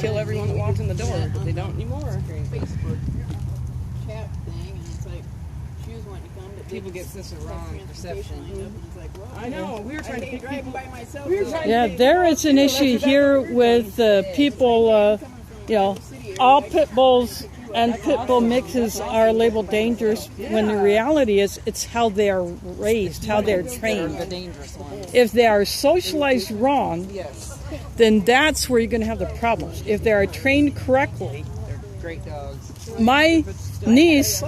kill everyone that walked in the door, but they don't anymore. Facebook chat thing, and it's like she was wanting to come, but people get such a wrong perception. I know. We were trying to pick people by myself. Yeah, there is an issue here with people. You know, all pit bulls and pit bull mixes are labeled dangerous when the reality is it's how they are raised, how they're trained. The dangerous ones. If they are socialized wrong, then that's where you're going to have the problems. If they are trained correctly, They're great dogs. my niece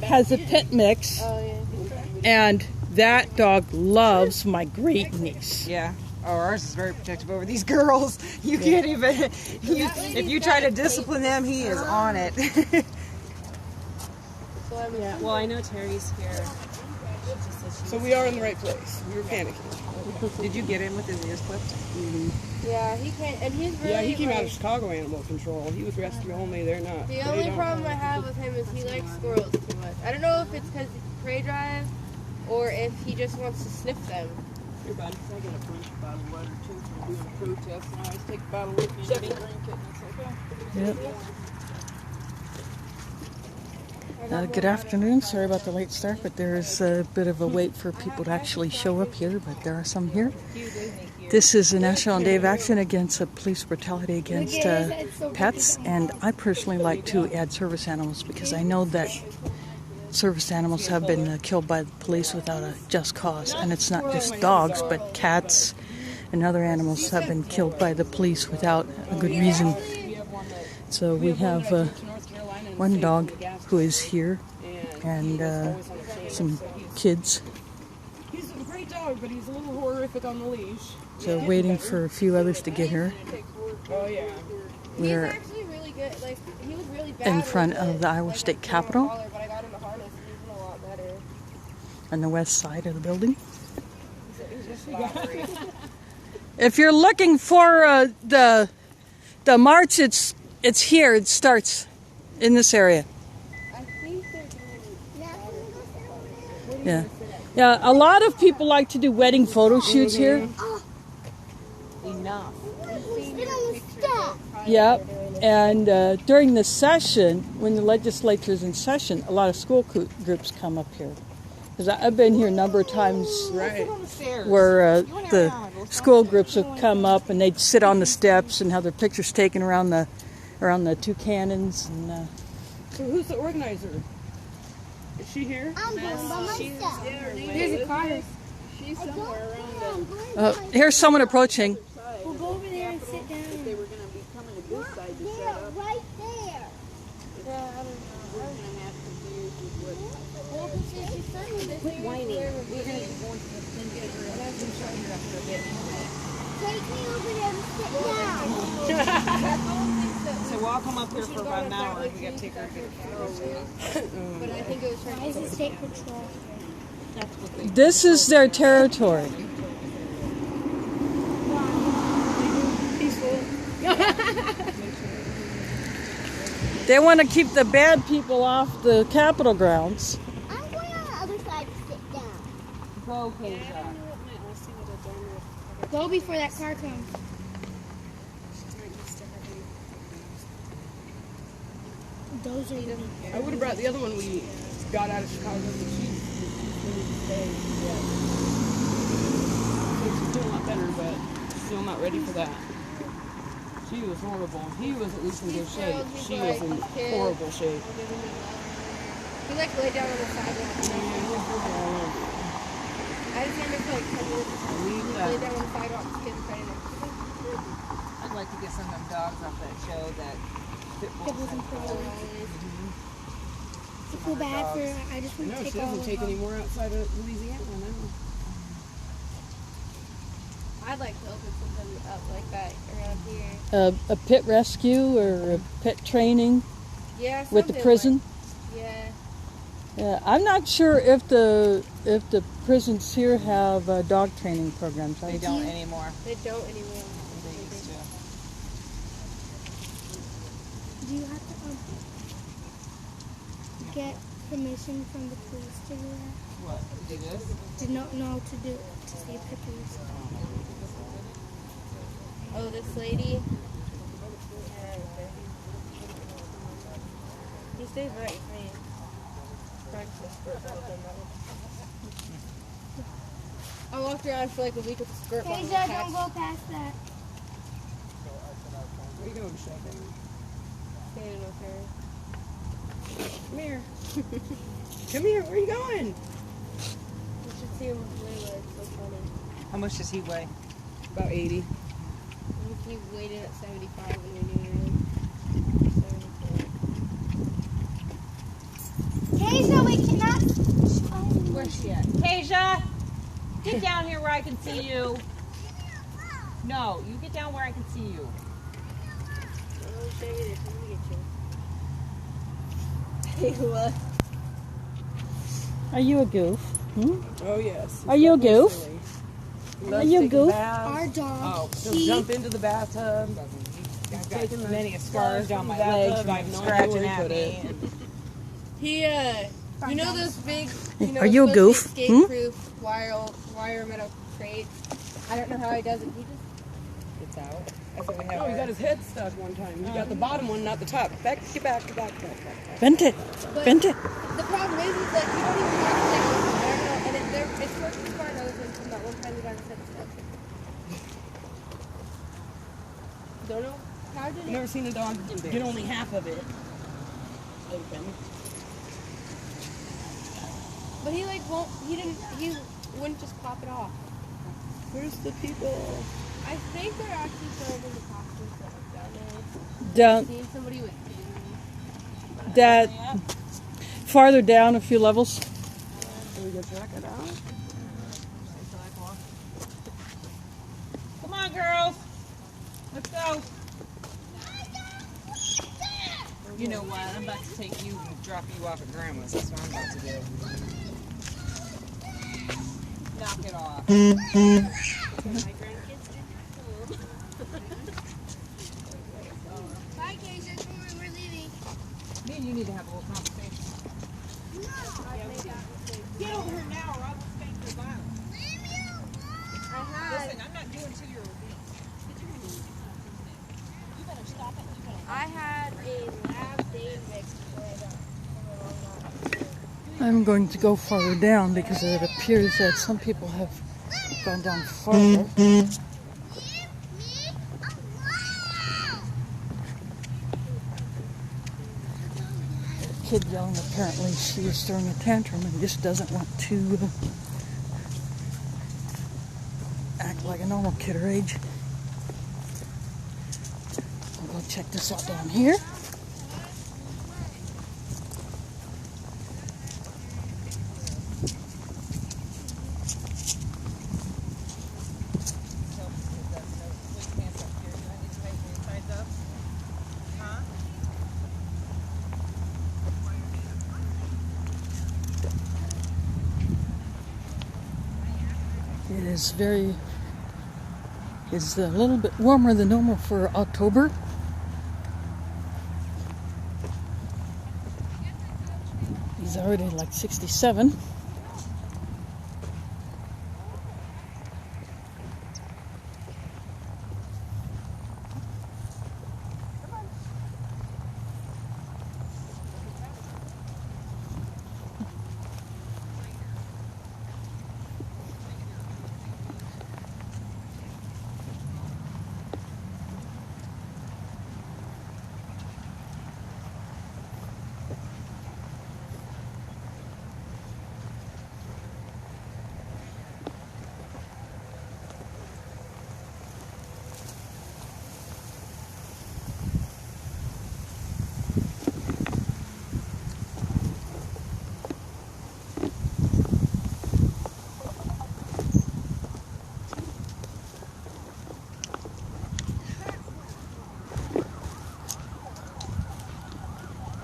has a pit mix, and that dog loves my great niece. Yeah. Oh, ours is very protective over these girls. You can't even, if you try to discipline them, he is on it. Well, I know Terry's here. So we are in the right place. We were panicking. Did you get in with his ears clipped? Mm-hmm. Yeah, he can't, and he's really. Yeah, he came out of Chicago Animal Control. He was rescue only. They're not. The only problem I have with him is he likes squirrels too much. I don't know if it's because prey drive, or if he just wants to sniff them. Here, buddy, I got a bunch of bottled water too from doing a protest, and I always take a bottle with me and drink it, and it's like, Good afternoon. Sorry about the late start, but there's a bit of a wait for people to actually show up here, but there are some here. This is a National Day of Action against police brutality against pets, and I personally like to add service animals because I know that service animals have been killed by the police without a just cause, and it's not just dogs, but cats and other animals have been killed by the police without a good reason. So we have one dog who is here, and some kids. He's a great dog, but he's a little horrific on the leash. So waiting for a few others to get here. Oh yeah. We're Actually really good. Like, he was really bad in front with of the Iowa State Capitol but I got him a harness and he's doing a lot better. on the west side of the building. If you're looking for the march, it's here. It starts in this area. I think they're doing Yeah. A lot of people like to do wedding photo shoots here. Enough. Yep. And during the session, when the legislature is in session, a lot of school groups come up here. Because I've been here a number of times where the school groups would come up and they'd sit on the steps and have their pictures taken around the two cannons. And, So who's the organizer? Is she here? I'm going by myself. There's a car. she's somewhere around here's someone approaching. We'll go over there and sit down. they were going to be coming to this side to set Yeah, up. right there. Yeah, I don't know. We're going to have to do with what. Well, because she's saying this Quit whining. We're going to go into the and I've been showing her after a bit. Take me over there and sit down. So we'll come up here for about an hour. We got to take her to get But I think it was Why is it state patrol? This is their territory. They want to keep the bad people off the Capitol grounds. I'm going on the other side to sit down. Go, Keisha. Go before that car comes. Those are the I would have brought the other one we got out of Chicago, but she's still not better, but still not ready for that. She was horrible. He was at least in good shape. She was in horrible shape. He like lay down on the sidewalk. I just remember for like 10 minutes. He lay down on the sidewalk. The kids fighting him. I'd like to get some of them dogs off that show that pit bulls and I feel bad for her. I just want No, to she take all doesn't of take them. any more outside of Louisiana now. I'd like to open something up like that around here. A pit rescue or a pit training Yeah, with the something prison. Like, yeah. Yeah, I'm not sure if the prisons here have dog training programs. They don't anymore. They don't anymore. They used to. Do you have to get permission from the police to do that? What? To do this? To know to do to see pictures. Oh, this lady. stays right with me. Practice skirt better than that one. I walked around for like a week with a skirt button Tasia, don't attached. go past that. Where you going, Chevy? Staying with her. Come here. Come here. Where you going? You should see him weigh where it's so funny. How much does he weigh? About 80. I think he weighed in at 75 when we knew he was 74. Tasia, we cannot. Where's she at? Tasia! Get down here where I can see you. No, you get down where I can see you. Oh, Chevy, they're coming to get you. Hey, what? Are you a goof? Hmm? Oh, yes. Are you a goof? Silly. Are Loves you a taking goof? baths. Our dog. Oh, he'll jump into the bathtub. I've Taking got the many scars from on the my bathtub, legs I by have no idea scratching where he at put me. it. He, you know those big, you know, Are you a goof? escape-proof wire metal crates? I don't know how he does it. He just It's out. That's what we have. Oh, he got his head stuck one time. He got the bottom one, not the top. Get back. Bent it. Bent it. The problem is like you don't even have to like, I don't know, and it's working fine other than from that one time we got his head stuck. Don't know how did I've it? never seen a dog get only half of it open. But he like won't. He wouldn't just pop it off. Where's the people? I think they're actually throwing in the costume stuff down there. Down, Seeing somebody with babies. that farther down a few levels. Can we go check it out? Come on, girls. Let's go. You know what? I'm about to take you and drop you off at Grandma's. That's what I'm about to do. Knock it off. Bye, Tasia. We're leaving. Me and you need to have a little conversation. Get over here now or I will spank your violence. Listen, I'm not doing to your obese. You better stop it. You better. I had a lab day mix for I'm going to go farther down because it appears that some people have gone down farther. Kid yelling, apparently she was throwing a tantrum and just doesn't want to act like a normal kid her age. I'll go check this out down here. It's a little bit warmer than normal for October. He's already like 67.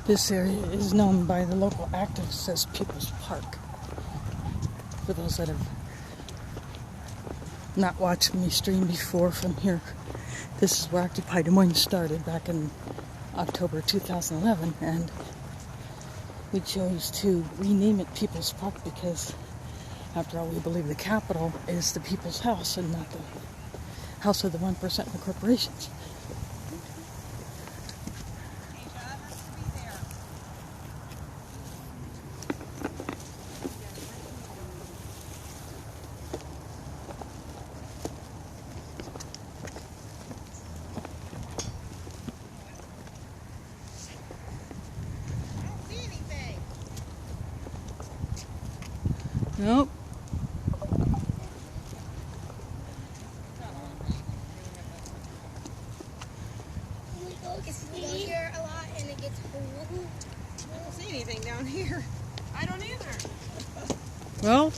This area is known by the local activists as People's Park. For those that have not watched me stream before from here, this is where Occupy Des Moines started back in October 2011, and we chose to rename it People's Park because, after all, we believe the Capitol is the people's house and not the house of the 1% and the corporations. Nope. We go here a lot and it gets cold. I don't see anything down here. I don't either. Well,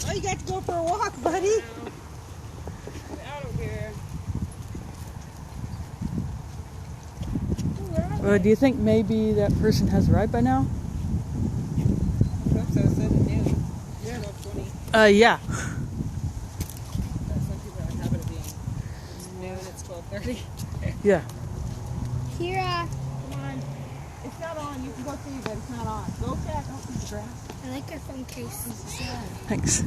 Oh, you got to go for a walk, buddy. Get out of here. do you think maybe that person has a ride by now? I hope so. It said noon. Yeah. 12:20. Yeah. Some people have a habit of being noon. It's 12:30. Yeah. Kira, Come on. It's not on. You can go see, but it's not on. Go check. Don't see the grass. I like our phone case. Thanks.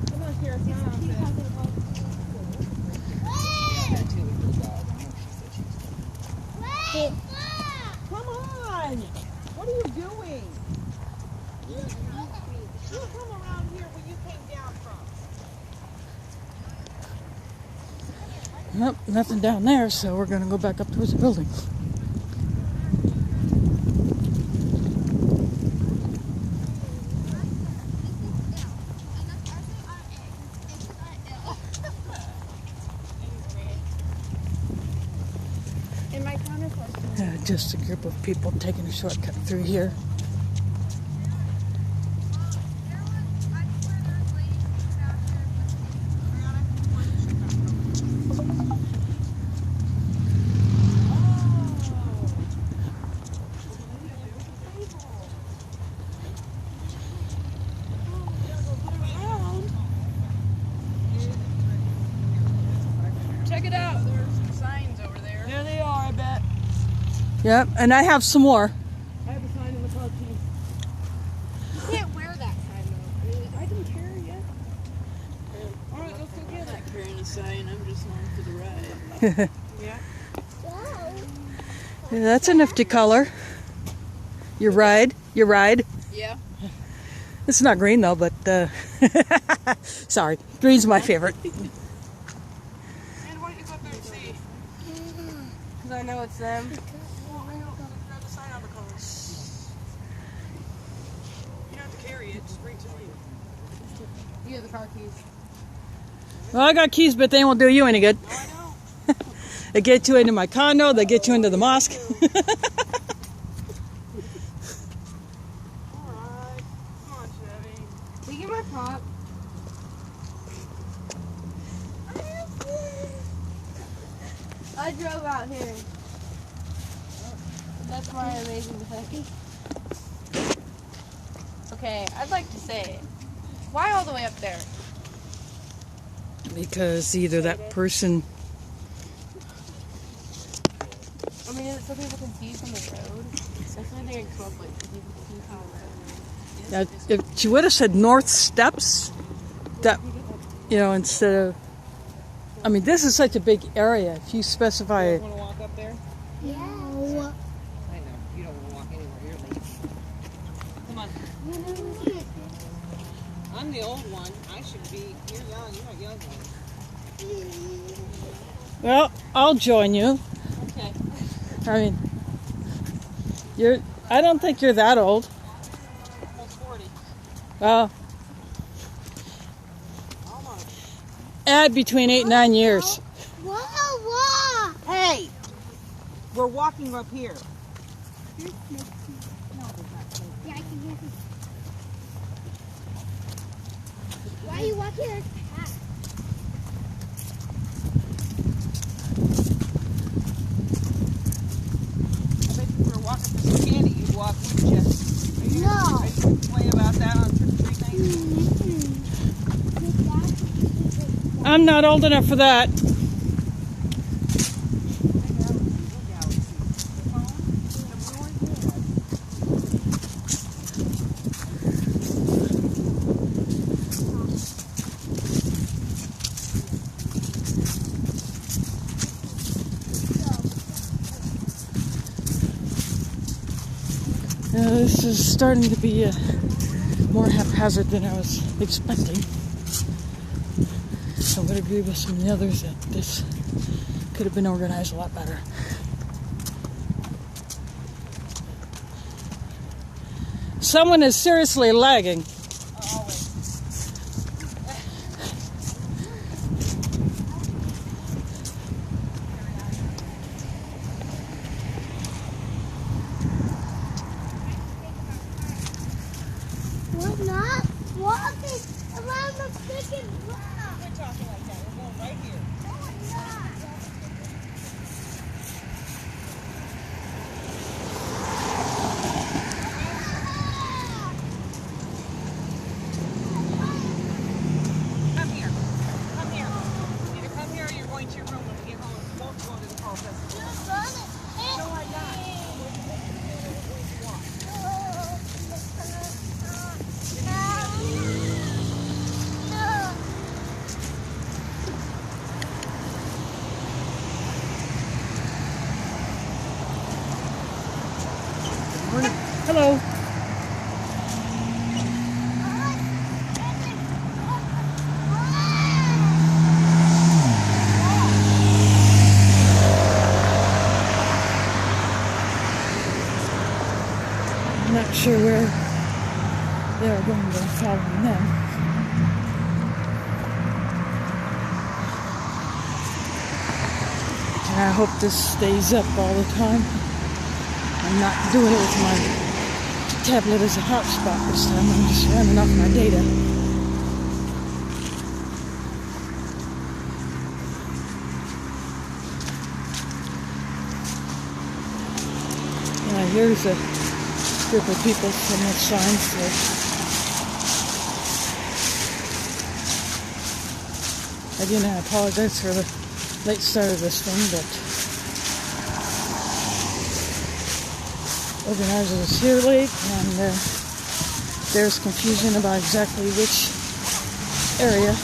Come on, Kira. It's not on. Come on! What are you doing? You come around here where you came down from. Nope, nothing down there, so we're going to go back up towards the building. And my counter question. Just a group of people taking a shortcut through here. Check it out. There's some signs over there. There they are, I bet. Yep, and I have some more. I have a sign in the car keys. You can't wear that sign though. I mean, I can carry it. All right, let's go get it. I'm not carrying a sign. I'm just on for the ride. Yeah. Yeah, that's a nifty color. Your ride. Yeah. It's not green though, but sorry, green's my favorite. And why don't you go up there and see? because I know it's them. Well, I know. Grab the sign out of the car. You don't have to carry it. Just bring it to me. You have the car keys. Well, I got keys, but they won't do you any good. Oh, I know. They get you into my condo. They get you into the mosque. All right. Come on, Chevy. Can you get my prop? I drove out here. That's my amazing defense. Okay, I'd like to say, why all the way up there? Because either that person, I mean, is it so people can see from the road? Especially if they're in 12 like people can see from the road. if she would have said North Steps, that, you know, instead of, I mean, this is such a big area. If you specify, You want to walk up there? Yeah. I know. You don't want to walk anywhere. You're late. Come on. I'm the old one. I should be. You're young. You're not young one. well, I'll join you. Okay. I mean, I don't think you're that old. Almost 40. Well, Almost. add between 8 and 9 years. Whoa. Hey! We're walking up here. Yeah, I can hear him. Why are you walking like that? I bet if we were walking for some candy, you'd walk, wouldn't you? No. Are you complaining about that on street night? I'm not old enough for that. This is starting to be more haphazard than I was expecting. I would agree with some of the others that this could have been organized a lot better. Someone is seriously lagging. We're not walking around the freaking block. We're talking like that. We're going right here. No, we're not. Come here. Come here. Either come here or you're going to your room when we get home. Don't go to the fall festival. You're gonna hit No, I'm not. me. No. Hello. I'm not sure where they're going to follow them. And I hope this stays up all the time. I'm not doing it with my tablet as a hotspot this time. I'm just running off my data. Yeah, here's a group of people from the signs there. Again, I apologize for the late start of this thing, but organizers is here late, and there's confusion about exactly which area.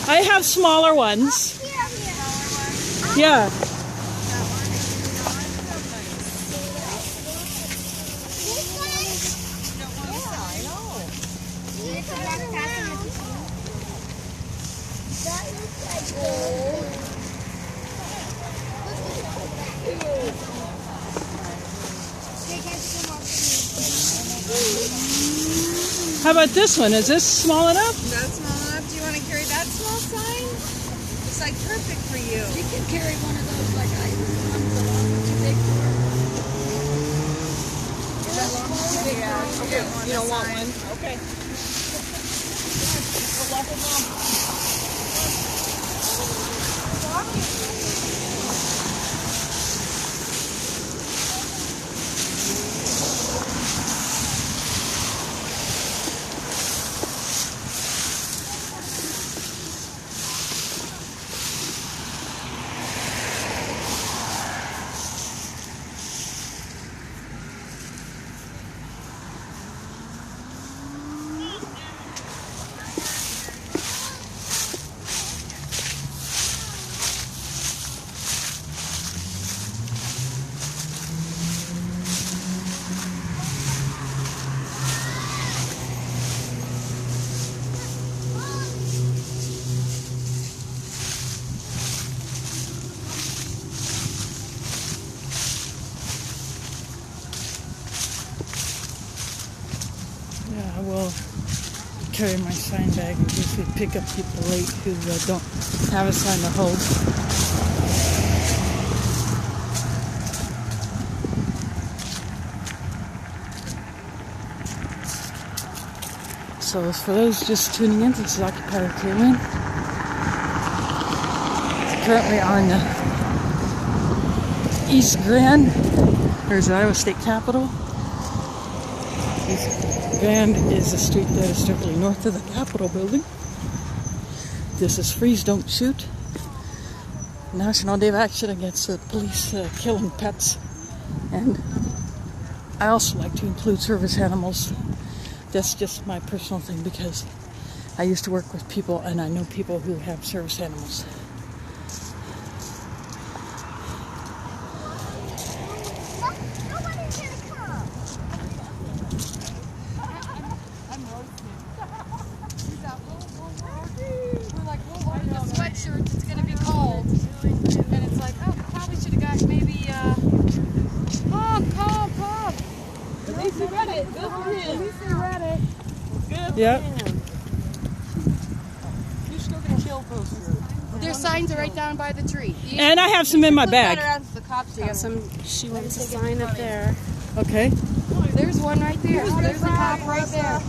I have smaller ones. Yeah. How about this one? Is this small enough? That's small enough. Do you want to carry that small sign? It's like perfect for you. You can carry one of those like I am the one too big for her. Is that long too big for her? Okay. You don't want one? Okay. Good luck with mom. Yeah, I will carry my sign bag in case we pick up people late who don't have a sign to hold. So for those just tuning in, this is Occupier Kaylin. Currently on East Grand. There's the Iowa State Capitol. East Grand is a street that is directly north of the Capitol building. This is Freeze, Don't Shoot. National Day of Action against the police killing pets and I also like to include service animals. That's just my personal thing because I used to work with people and I know people who have service animals. Nobody's gonna come. We're like, we'll order the sweatshirts. It's going to be cold. And it's like, oh, probably should have got maybe, Pop. At least he read it. Good for him. At least they read it. Good Yep. for him. You should go get a kill poster. Their signs are right down by the tree. And I have some in my bag. She wants a sign up there. Okay. There's one right there. There's a cop right there.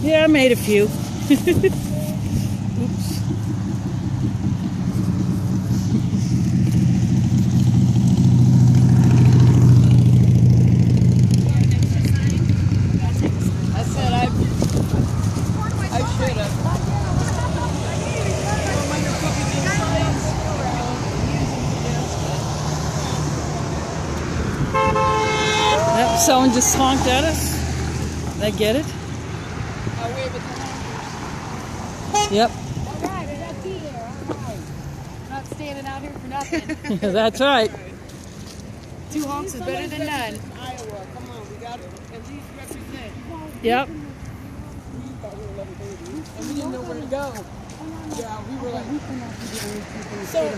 Yeah, I made a few. Oops. I said I should have. Yep, someone just honked at us. They get it? Yep. All right, I got you there. All right. Not standing out here for nothing. That's right. 2 honks is better than none. Iowa, come on, we got to at least represent. Yep. And we didn't know where to go. Yeah, we were like, so I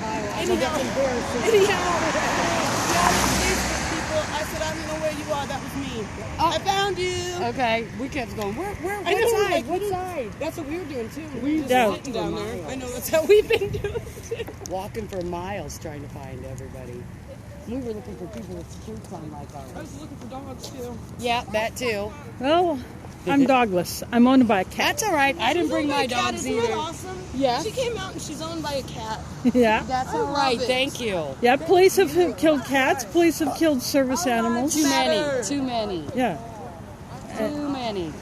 said, I don't know where you are. That was me. I found you. Okay, we kept going. Where, I know, what side? like, What side? That's what we were doing too. We were just Yeah. sitting down there. I know that's how we've been doing too. Walking for miles trying to find everybody. We were looking for people with shirts on like I ours. was looking for dogs too. Yeah, that too. Well, I'm dogless. I'm owned by a cat. That's all right. I didn't bring my dogs Isn't that either. awesome? Yeah. She came out and she's owned by a cat. Yeah. That's I all right. love it. Thank you. Yeah, police have killed cats. Police have killed service animals. Too many. Too many. Yeah. Too many.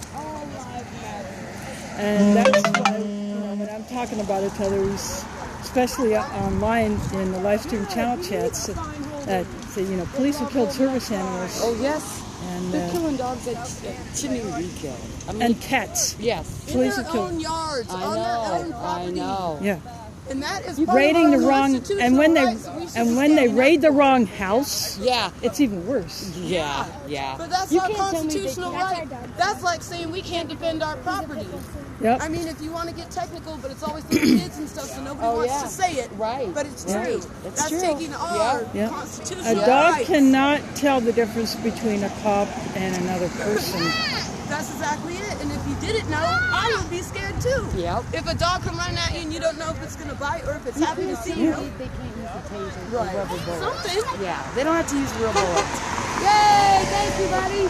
And that's why, when I'm talking about it to others, especially online in the live stream channel chats, that say, police have killed service animals Oh yes, and they're killing dogs that shouldn't even be killed. I mean, and cats. yes, In Police their have killed. own yards, I on their own know, I property. know. Yeah. And that is part Raiding of the our wrong constitutional rights. We should when they stand up raid the for it. wrong house, Yeah, it's even worse. yeah. But that's You our can't tell me they constitutional can't. right. That's like saying we can't defend our property. Yep. I mean, if you want to get technical, but it's always the kids and stuff, so nobody wants yeah. to say it. Right. But it's Yeah. true. It's That's true. taking our Yeah. constitutional A dog rights. cannot tell the difference between a cop and another person. That's exactly it. And if you didn't know, I would be scared too. Yep. If a dog come running at you and you don't know if it's going to bite or if it's happy to see you. They can't use the taser or Right. rubber bullets. Something. Yeah, they don't have to use real bullets. Yay! Thank you, buddy.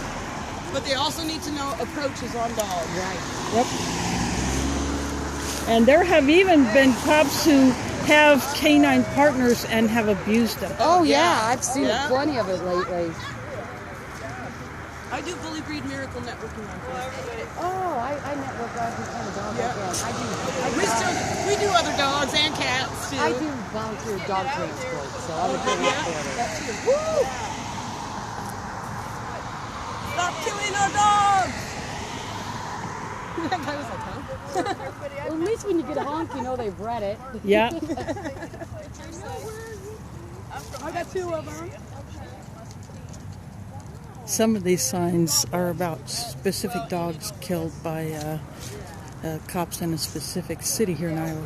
But they also need to know approaches on dogs. Right. Yep. And there have even been cops who have canine partners and have abused them. Oh yeah, I've seen Yeah. plenty of it lately. I do Bully Breed Miracle Networking on Facebook. Oh, I network out with kind of dog Yeah. again. We do other dogs and cats too. I do volunteer dog transport, so I'm a transporter. Woo! Stop killing our dogs! That guy was like, huh? Well, at least when you get a honk, you know they've read it. Yeah. I got 2 of them. Some of these signs are about specific dogs killed by cops in a specific city here in Iowa.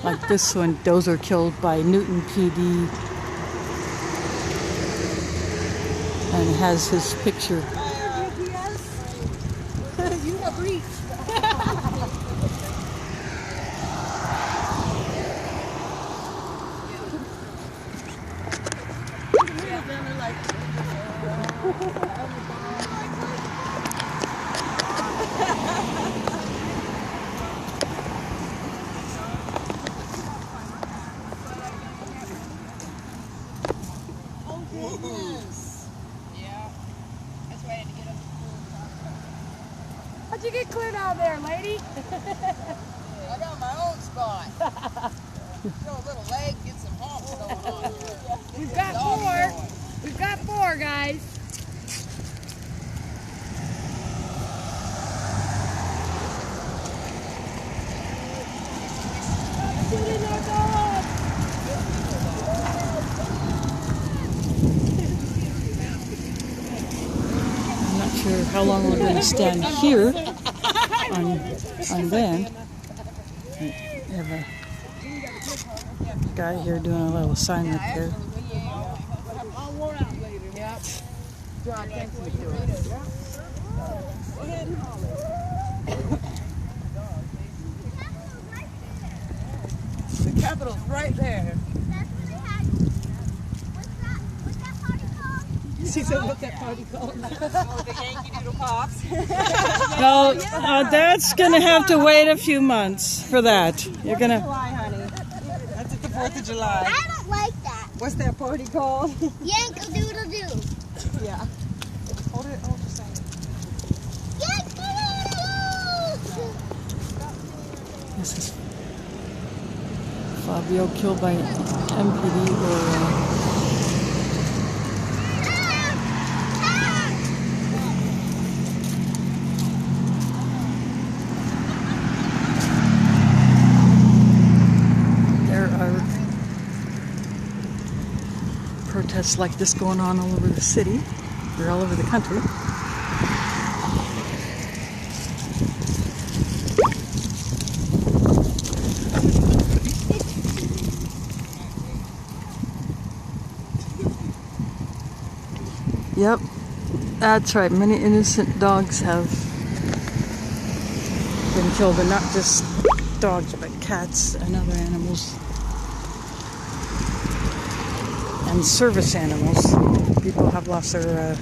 Like this one, those are killed by Newton PD. And it has his picture. You have reached. How'd you get clear down there, lady? I got my own spot. Show a little leg, get some hops going on here. We've got 4. We've got 4, guys. I'm not sure how long we're going to stand here on land. We have a guy here doing a little sign repair. Yep. Draw attention to us. The Capitol's right there. She said, what's that party called? Oh, the Yankee Doodle Pops. No, that's going to have to wait a few months for that. You're going to... July, honey. That's at the 4th of July. I don't like that. What's that party called? Yank-a-doodle-doo. Yeah. Hold it, hold the sign. Yank-a-doodle-doo. This is Fabio killed by MPD or... protests like this going on all over the city or all over the country. Yep, that's right. Many innocent dogs have been killed, and not just dogs, but cats and other animals. And service animals. People have lost their,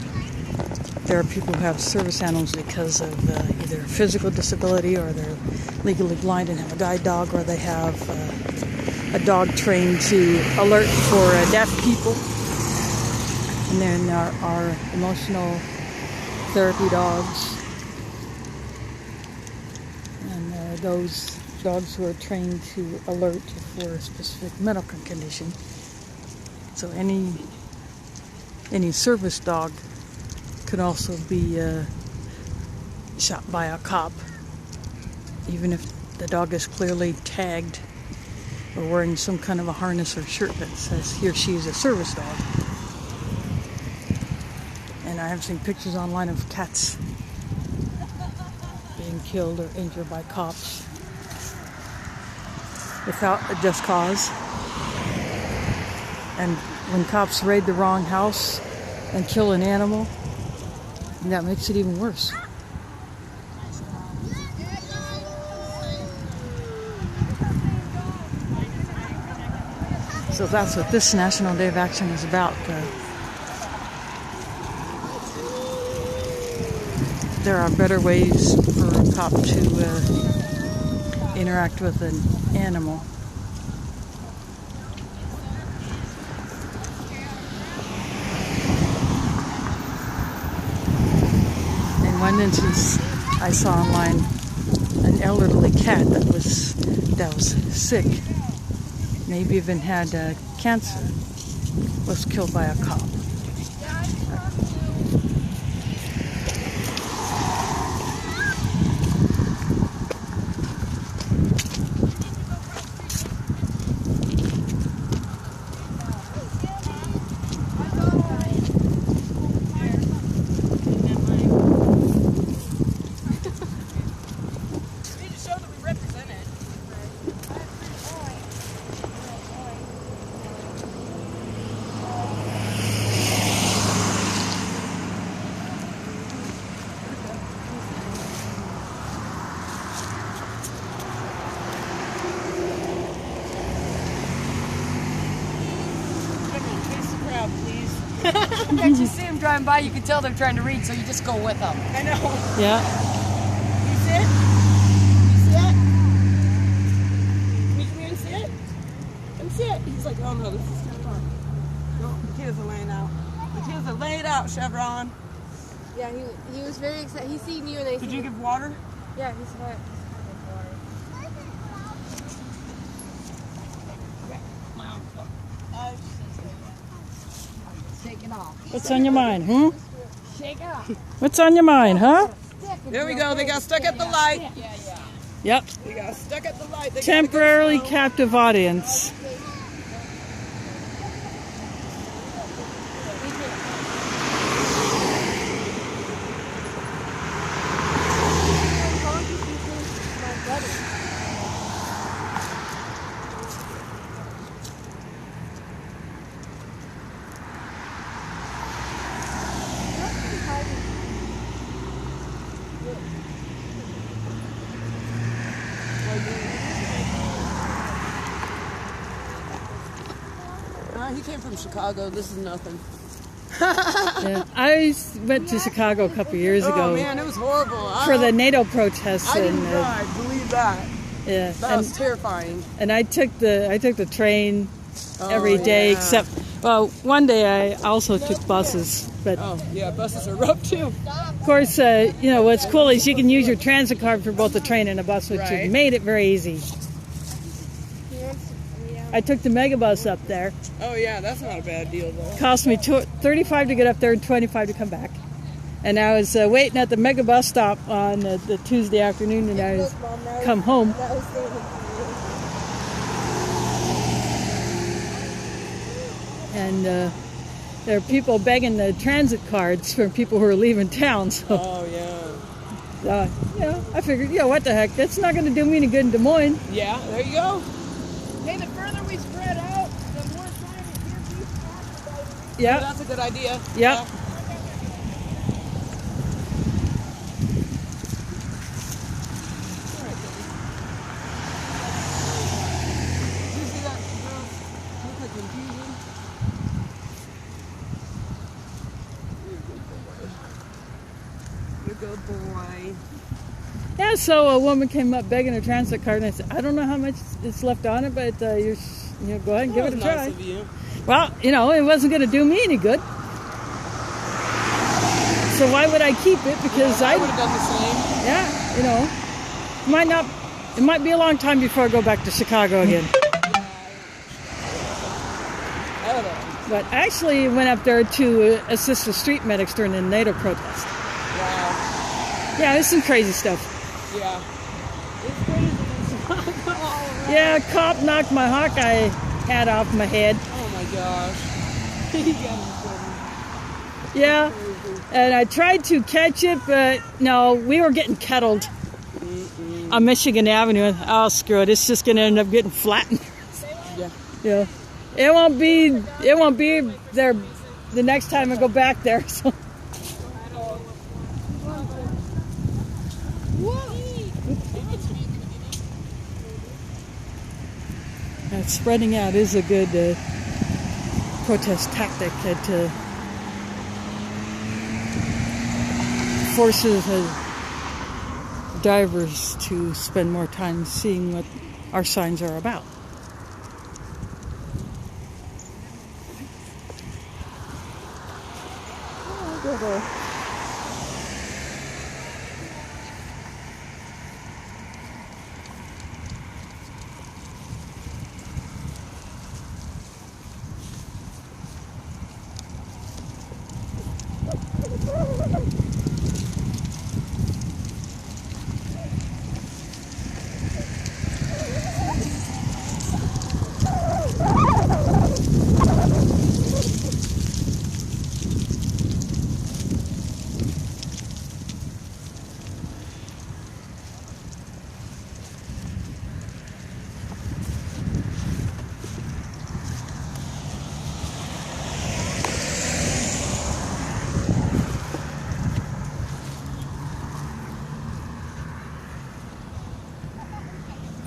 there are people who have service animals because of either physical disability, or they're legally blind and have a guide dog, or they have a dog trained to alert for deaf people. And then our emotional therapy dogs. And those dogs who are trained to alert for a specific medical condition. So any service dog could also be shot by a cop, even if the dog is clearly tagged or wearing some kind of a harness or shirt that says he or she is a service dog. And I have seen pictures online of cats being killed or injured by cops without a just cause. And when cops raid the wrong house and kill an animal, that makes it even worse. So that's what this National Day of Action is about. There are better ways for a cop to interact with an animal. In one instance, I saw online an elderly cat that was sick, maybe even had cancer, was killed by a cop. As you see them driving by, you can tell they're trying to read, so you just go with them. I know. Yeah. You sit? You sit? Can you come here and sit? Come sit. He's like, oh no, this is too far. No, the kids are laying out. The kids are laid out, Chevron. Yeah, he was very excited. He seen you and they Did you give water? Yeah, he's fine. Shake it off. What's on your mind, huh? Shake it off. What's on your mind, huh? There we go. They got stuck at the light. Yep. They got stuck at the light. They Temporarily gotta go captive audience. He came from Chicago. This is nothing. Yeah. I went to Chicago a couple years ago Oh man, it was horrible. for the NATO protests, I didn't and drive. Believe that. yeah, That was terrifying. and I took the train every day yeah. except one day I also took buses, but Oh yeah, buses are rough too. of course you know what's cool is you can use your transit card for both the train and a bus, which Right. has made it very easy. I took the megabus up there. Oh yeah, that's not a bad deal though. Cost me $35 to get up there and $25 to come back. And I was waiting at the megabus stop on the Tuesday afternoon, and I was come home. And there are people begging the transit cards from people who are leaving town. So, Oh yeah. yeah, I figured, yeah, what the heck? That's not going to do me any good in Des Moines. Yeah, there you go. Hey, the further we spread out, the more time it gives you to Yep, That's a good idea. yep. Did you see that girl look like confusion? You're a good boy. Yeah, so a woman came up begging a transit card, and I said, I don't know how much is left on it, but go ahead and give it a That was try. nice of you. Well, it wasn't going to do me any good. So why would I keep it? Because I would have done the same. it might be a long time before I go back to Chicago again. But I actually went up there to assist with street medics during the NATO protest. Wow. Yeah, there's some crazy stuff. Yeah. Yeah, a cop knocked my Hawkeye hat off my head. Oh my gosh. You got him. Yeah, and I tried to catch it, but no, we were getting kettled on Michigan Avenue. Oh, screw it! It's just going to end up getting flattened. Yeah. Yeah, it won't be there the next time I go back there. So. And spreading out is a good protest tactic that forces drivers to spend more time seeing what our signs are about.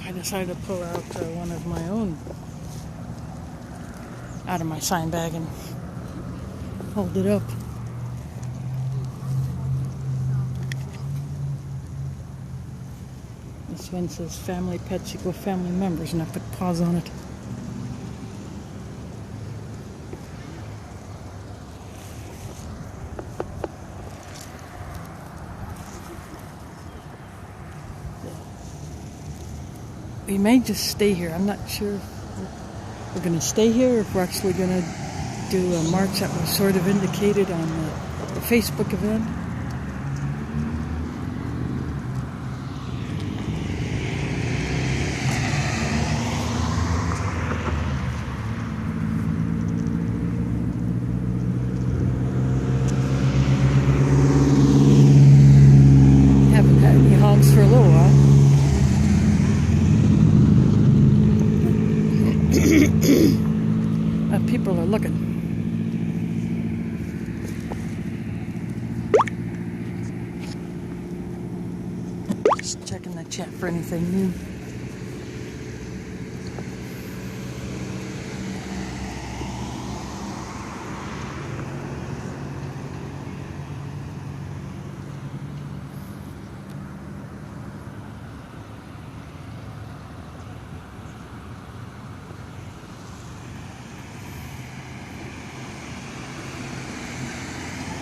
I decided to pull out one of my own out of my sign bag and hold it up. This one says family pets equal family members, and I put paws on it. we may just stay here. I'm not sure if we're going to stay here or if we're actually going to do a march that was sort of indicated on the Facebook event. Haven't had any honks for a little while. People are looking. Just checking the chat for anything new.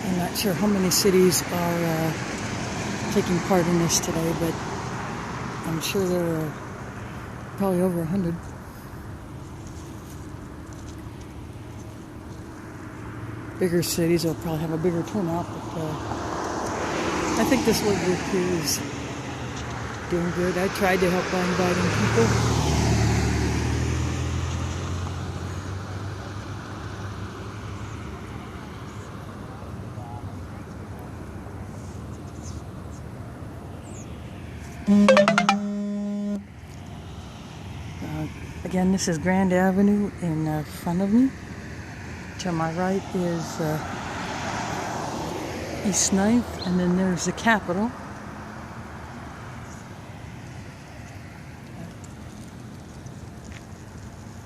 I'm not sure how many cities are taking part in this today, but I'm sure there are probably over 100. Bigger cities will probably have a bigger turnout, but I think this little group here is doing good. I tried to help by inviting people. Again, this is Grand Avenue in front of me. To my right is East 9th, and then there's the Capitol.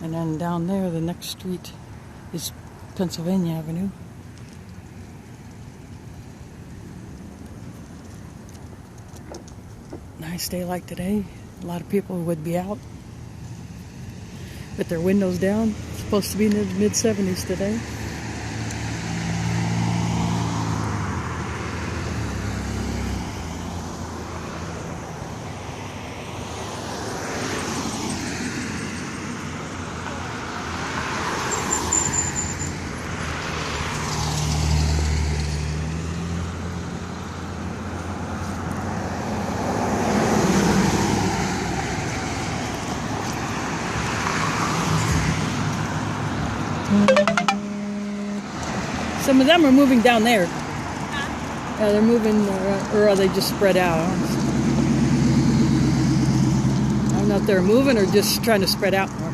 And then down there, the next street is Pennsylvania Avenue. Nice day like today. A lot of people would be out with their windows down. It's supposed to be in the mid-70s today. Some of them are moving down there. Yeah, they're moving, or are they just spread out? I don't know if they're moving or just trying to spread out more.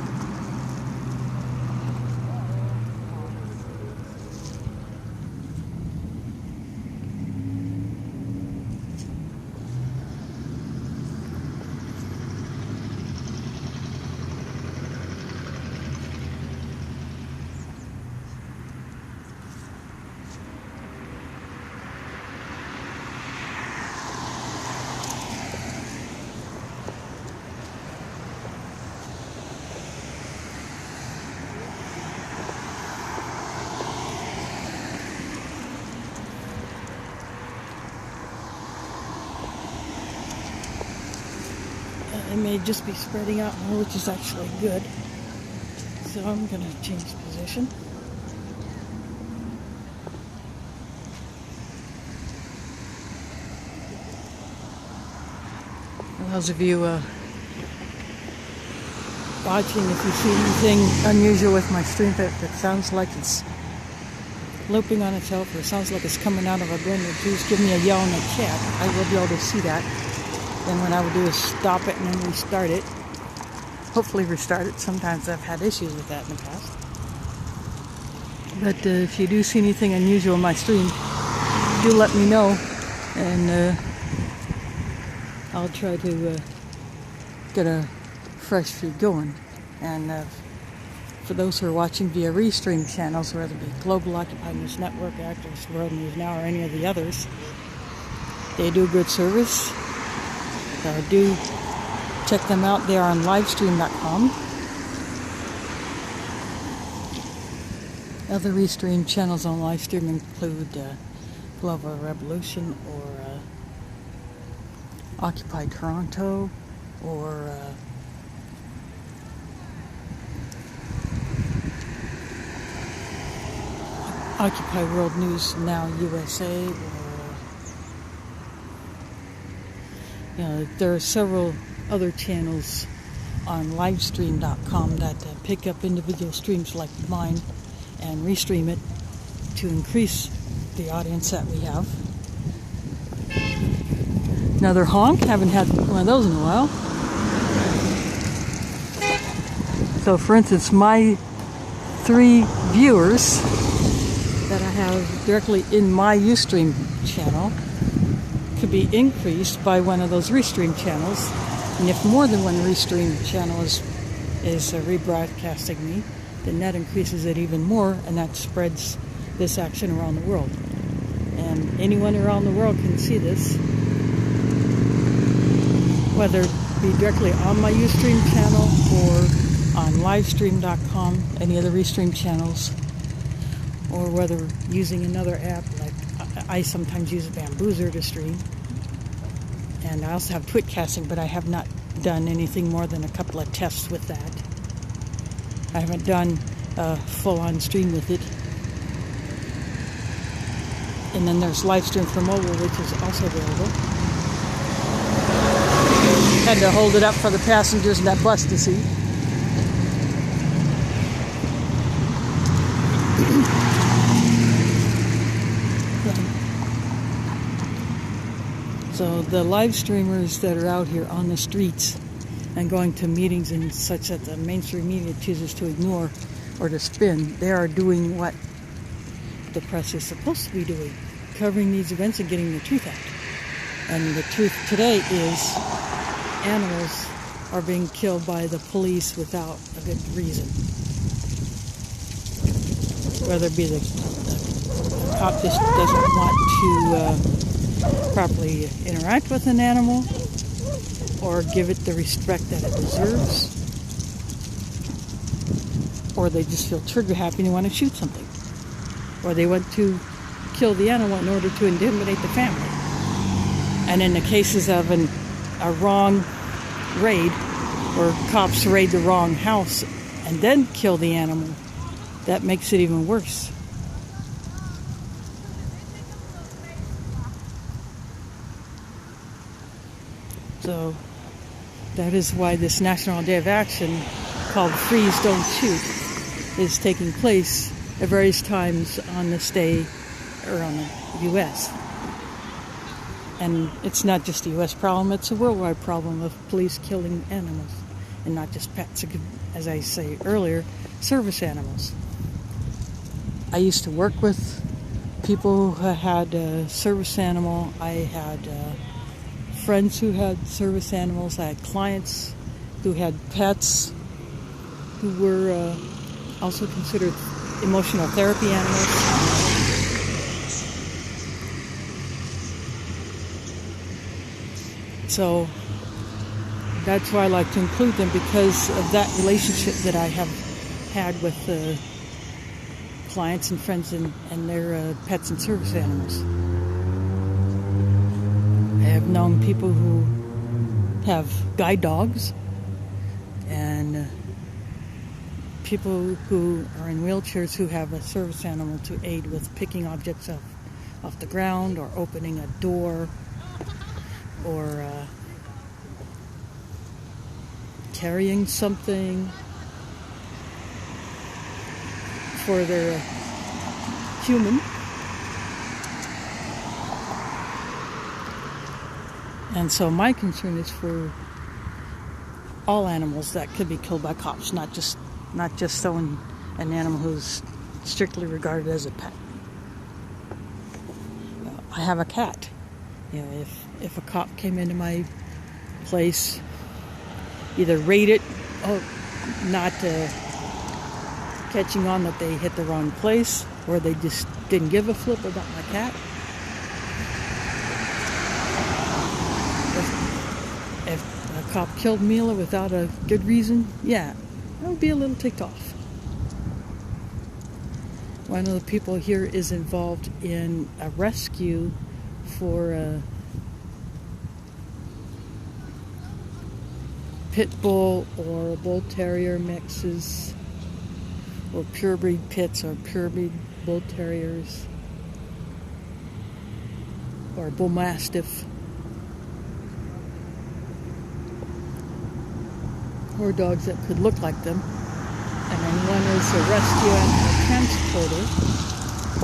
It may just be spreading out more, which is actually good. So I'm going to change position. For those of you watching, if you see anything unusual with my stream, if it sounds like it's looping on itself or sounds like it's coming out of a blender, please give me a yell in the chat. I will be able to see that. Then what I will do is stop it and then restart it. Hopefully restart it. Sometimes I've had issues with that in the past. But if you do see anything unusual in my stream, do let me know. And I'll try to get a fresh feed going. And for those who are watching via restream channels, whether it be Global Occupy News Network, Activist World News Now, or any of the others, they do good service. Do check them out. They are on livestream.com. Other restream channels on livestream include Global Revolution or Occupy Toronto or Occupy World News Now USA, or there are several other channels on livestream.com that pick up individual streams like mine and restream it to increase the audience that we have. Another honk, haven't had one of those in a while. So for instance, my 3 viewers that I have directly in my Ustream channel could be increased by one of those restream channels. And if more than one restream channel is rebroadcasting me, then that increases it even more, and that spreads this action around the world. And anyone around the world can see this, whether it be directly on my Ustream channel or on livestream.com, any other restream channels, or whether using another app, like I sometimes use Bamboozer to stream. And I also have Twitcasting, but I have not done anything more than a couple of tests with that. I haven't done a full-on stream with it. And then there's Livestream for mobile, which is also available. Had to hold it up for the passengers in that bus to see. So the live streamers that are out here on the streets and going to meetings and such that the mainstream media chooses to ignore or to spin, they are doing what the press is supposed to be doing, covering these events and getting the truth out. And the truth today is animals are being killed by the police without a good reason. Whether it be the cop just doesn't want to properly interact with an animal or give it the respect that it deserves, or they just feel trigger happy and want to shoot something, or they want to kill the animal in order to intimidate the family. And in the cases of a wrong raid, or cops raid the wrong house and then kill the animal, that makes it even worse. So that is why this National Day of Action called Freeze Don't Shoot is taking place at various times on this day around the U.S. And it's not just a U.S. problem, it's a worldwide problem of police killing animals. And not just pets, as I say earlier, service animals. I used to work with people who had a service animal. I had friends who had service animals. I had clients who had pets who were also considered emotional therapy animals. So that's why I like to include them, because of that relationship that I have had with clients and friends and their pets and service animals. I have known people who have guide dogs, and people who are in wheelchairs who have a service animal to aid with picking objects off the ground, or opening a door, or carrying something for their human. And so my concern is for all animals that could be killed by cops, not just an animal who's strictly regarded as a pet. I have a cat. You know, if a cop came into my place, either raid it, not catching on that they hit the wrong place, or they just didn't give a flip about my cat. If a cop killed Mila without a good reason, yeah, I would be a little ticked off. One of the people here is involved in a rescue for a pit bull or bull terrier mixes, or purebred pits or purebred bull terriers or bull mastiff or dogs that could look like them. And then one is a rescue animal transporter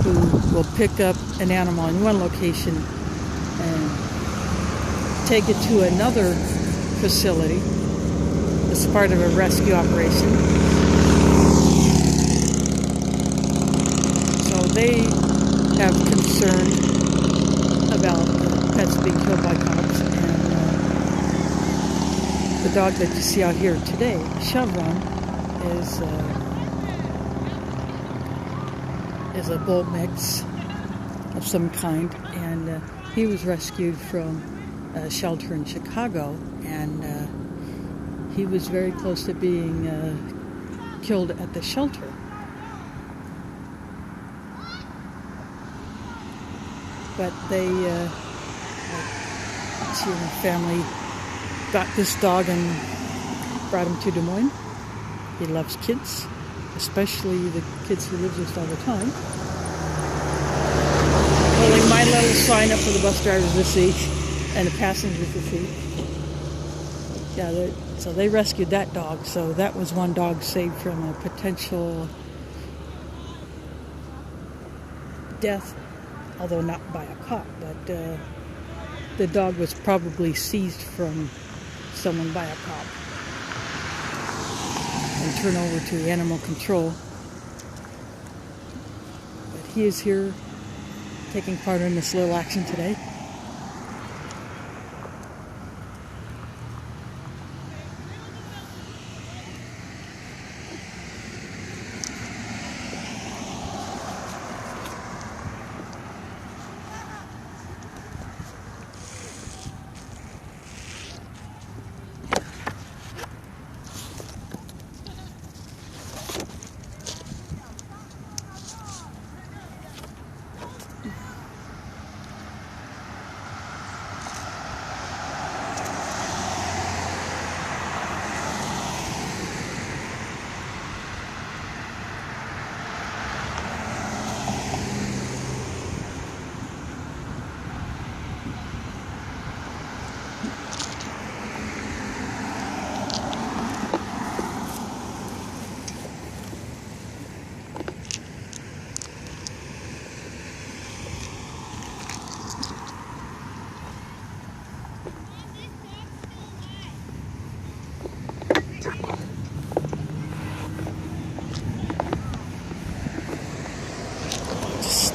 who will pick up an animal in one location and take it to another facility as part of a rescue operation. So they have concern about pets being killed by cops. And the dog that you see out here today, Chevron, is a bull mix of some kind, and he was rescued from a shelter in Chicago, and he was very close to being killed at the shelter. But they, she and her family got this dog and brought him to Des Moines. He loves kids, especially the kids he lives with all the time. Holding my little sign up for the bus drivers to see and the passengers to see. Yeah, so they rescued that dog. So that was one dog saved from a potential death, although not by a cop. But the dog was probably seized from someone by a cop and turned over to animal control. But he is here taking part in this little action today.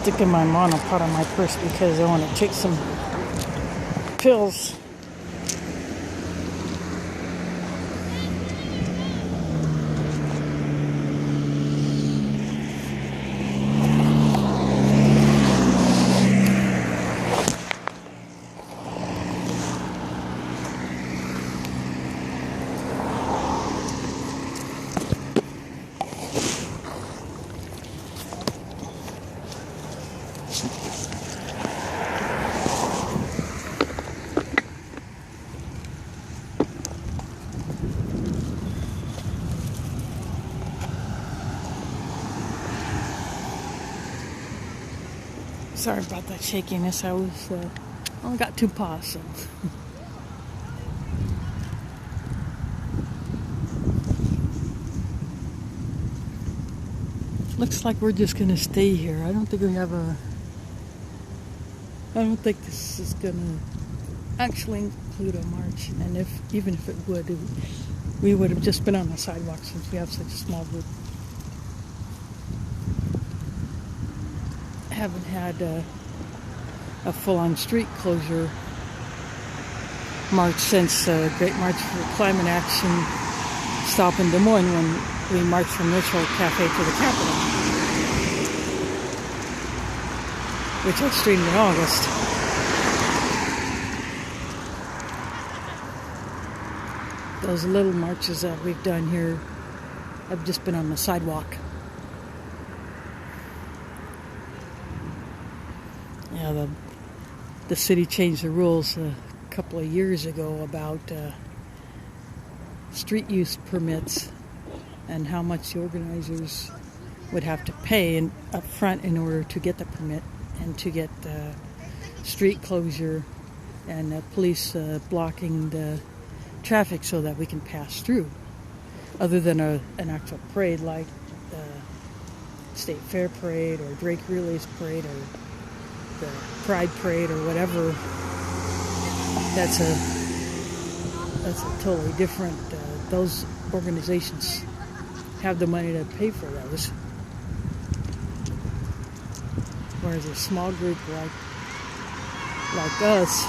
Sticking my monopod on my purse because I want to take some pills. Sorry about that shakiness. I was only got 2 paws, so. Looks like we're just gonna stay here. I don't think we have a. I don't think this is gonna actually include a march, and even if it would, we would have just been on the sidewalk since we have such a small group. Haven't had a full-on street closure march since Great March for Climate Action stop in Des Moines when we marched from Mitchell Cafe to the Capitol, which I streamed in August. Those little marches that we've done here have just been on the sidewalk. Yeah, the city changed the rules a couple of years ago about street use permits and how much the organizers would have to pay up front in order to get the permit and to get street closure and police blocking the traffic so that we can pass through. Other than an actual parade like the State Fair Parade or Drake Relays Parade or the Pride Parade or whatever, that's a totally different. Those organizations have the money to pay for those. Whereas a small group like us,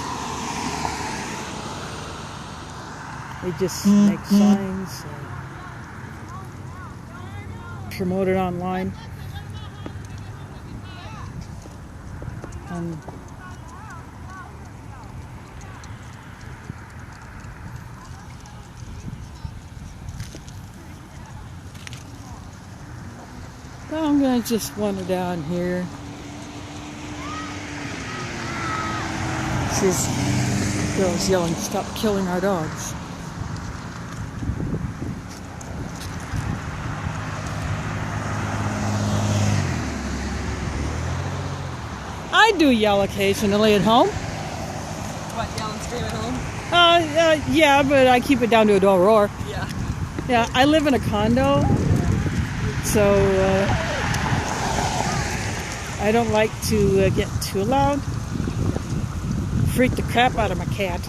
we just make signs, promote it online, well, I'm going to just wander down here. This girl's yelling, "Stop killing our dogs." I do yell occasionally at home. What, yell and scream at home? Yeah, but I keep it down to a dull roar. Yeah. Yeah, I live in a condo, so I don't like to get too loud. Freak the crap out of my cat.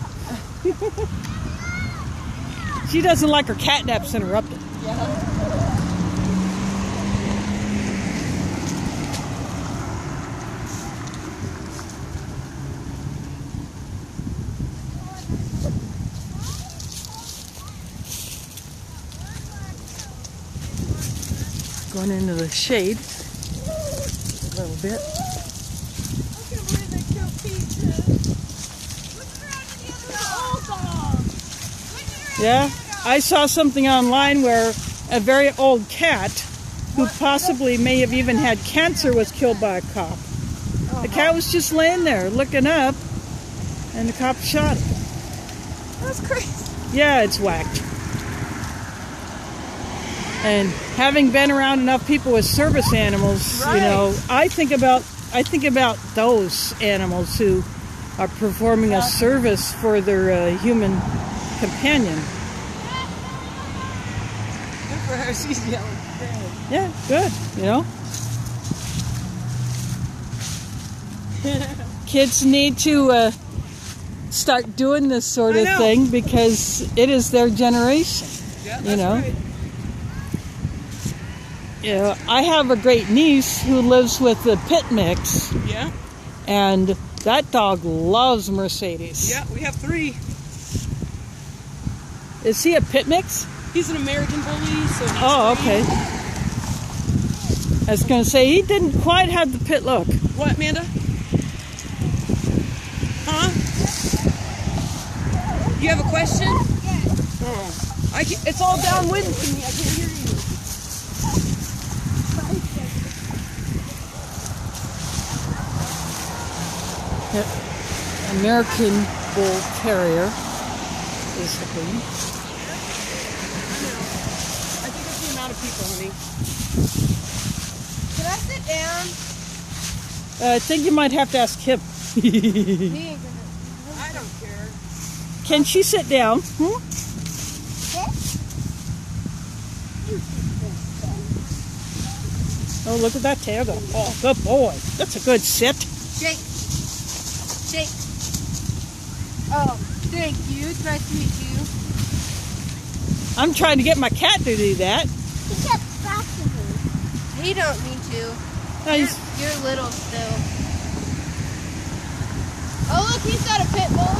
She doesn't like her cat naps interrupted. Yeah. Going into the shade a little bit. Yeah, I saw something online where a very old cat who possibly may have even had cancer was killed by a cop. The cat was just laying there looking up and the cop shot it. That's crazy. Yeah, it's whacked. And having been around enough people with service animals, Right. you know, I think about those animals who are performing a service for their human companion. Good for her. She's yelling. Yeah, good, you know. Kids need to start doing this sort of thing because it is their generation, Yeah, you know. Right. You know, I have a great niece who lives with the pit mix, Yeah. and that dog loves Mercedes. Yeah, we have 3. Is he a pit mix? He's an American bully, so he's Oh, 3. okay. I was going to say, he didn't quite have the pit look. What, Amanda? Huh? You have a question? Yes. Oh. It's all downwind from me. I can't hear you. Yep. American Bull Terrier is the breed. I think it's the amount of people, honey. Can I sit down? I think you might have to ask him. He ain't gonna. I don't care. Can she sit down? Oh, look at that tail go. Oh, good boy. That's a good sit. Shake. Shake. Oh, thank you. It's nice to meet you. I'm trying to get my cat to do that. He kept scratching me. He don't need to. No, he's- You're little still. Oh, look, he's got a pit bull.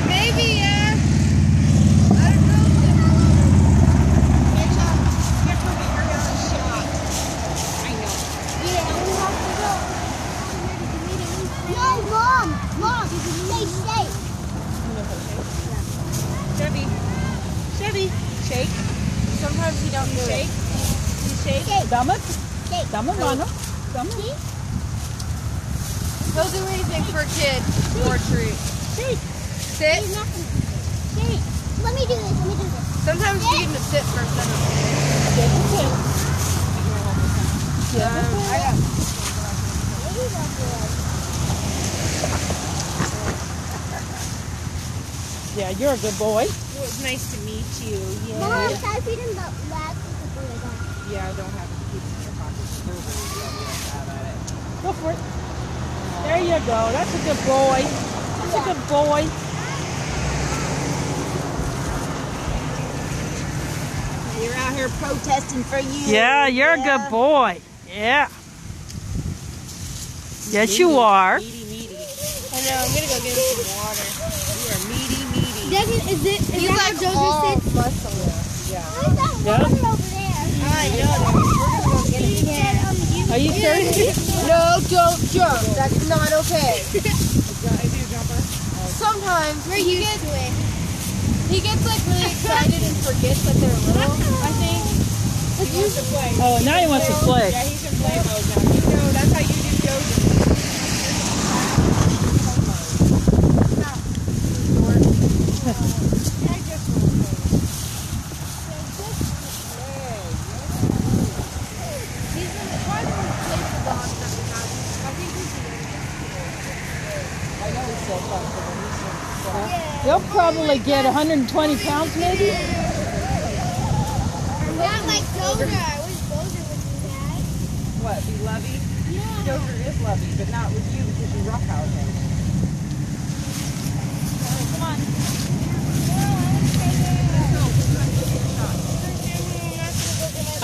Maybe, yeah. I don't know. Yeah, we have to go. No, Mom! Mom! Stay safe! Chevy. Chevy. Shake. Sometimes he don't do Shake. it. You shake. Dama? Shake. Dama, mano. Dama. See? They'll do anything for a kid or a treat. Sit. Let me do this. Sometimes you get them to sit first. Then I got. Yeah, you're a good boy. Well, it's nice to meet you. Yeah. Mom, I feed him the last of the Yeah, I don't have to keep it in your pocket. Go for it. There you go. That's a good boy. That's a good boy. You're out here protesting for you. Yeah, you're a good boy. Yeah. Yes, you are. Meaty. I know. I'm gonna go get him some water. You are meaty. Is He's that like how all Joseph sits? muscle. Where's that water over there? I know. We're gonna go get him. Are you sure? No, don't jump. That's not okay. Sometimes he gets like really excited and forgets that they're little. I think. He wants to play. Oh, now he wants to play. Yeah, he's in play mode now. You know, that's how you do Joseph. You'll probably get 120 pounds maybe. Not like Dozer. I wish Dozer would do that. What, be lovey? Dozer is lovey, but not with you because you roughhouse him. Come on.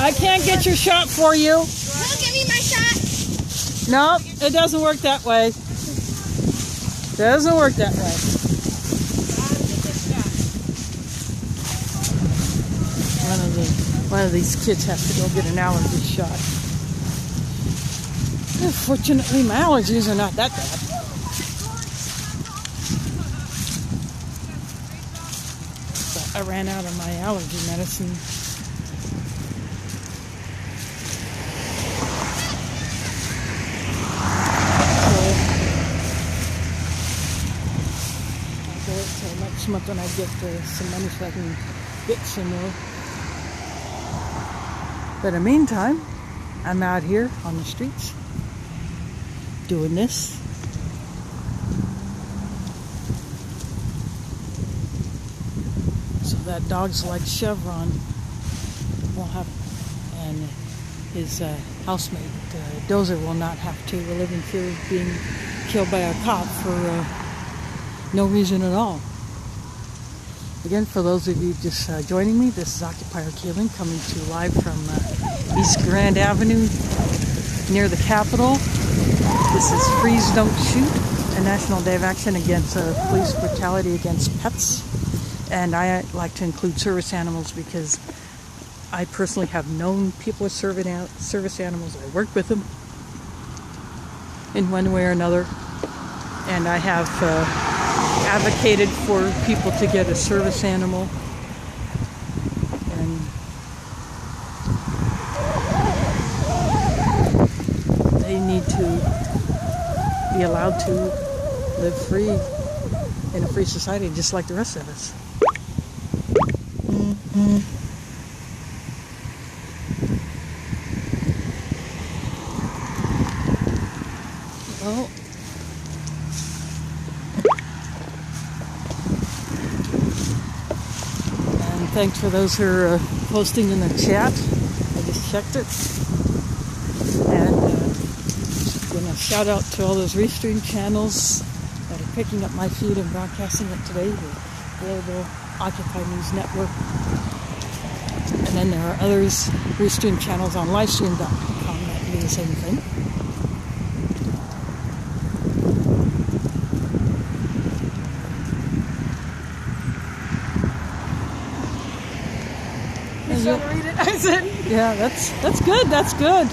I can't get your shot for you. No, give me my shot. No, it doesn't work that way. Doesn't work that way. One of these kids has to go get an allergy shot. Fortunately, my allergies are not that bad. But I ran out of my allergy medicine. I'll go wait till next month when I get some money so I can get some more. But in the meantime, I'm out here on the streets doing this. So that dog's like Chevron will have, and his housemate Dozer will not have to live in fear of being killed by a cop for no reason at all. Again, for those of you just joining me, this is Occupier Keeling coming to you live from East Grand Avenue near the Capitol. This is Freeze Don't Shoot, a national day of action against police brutality against pets. And I like to include service animals because I personally have known people with service animals. I work with them in one way or another. And I have advocated for people to get a service animal, and they need to be allowed to live free in a free society just like the rest of us. Well, thanks for those who are posting in the chat. I just checked it. And a shout out to all those restream channels that are picking up my feed and broadcasting it today, the Global Occupy News Network. And then there are others, restream channels on livestream.com that do the same thing. Read it. I said. Yeah, that's good. That's good.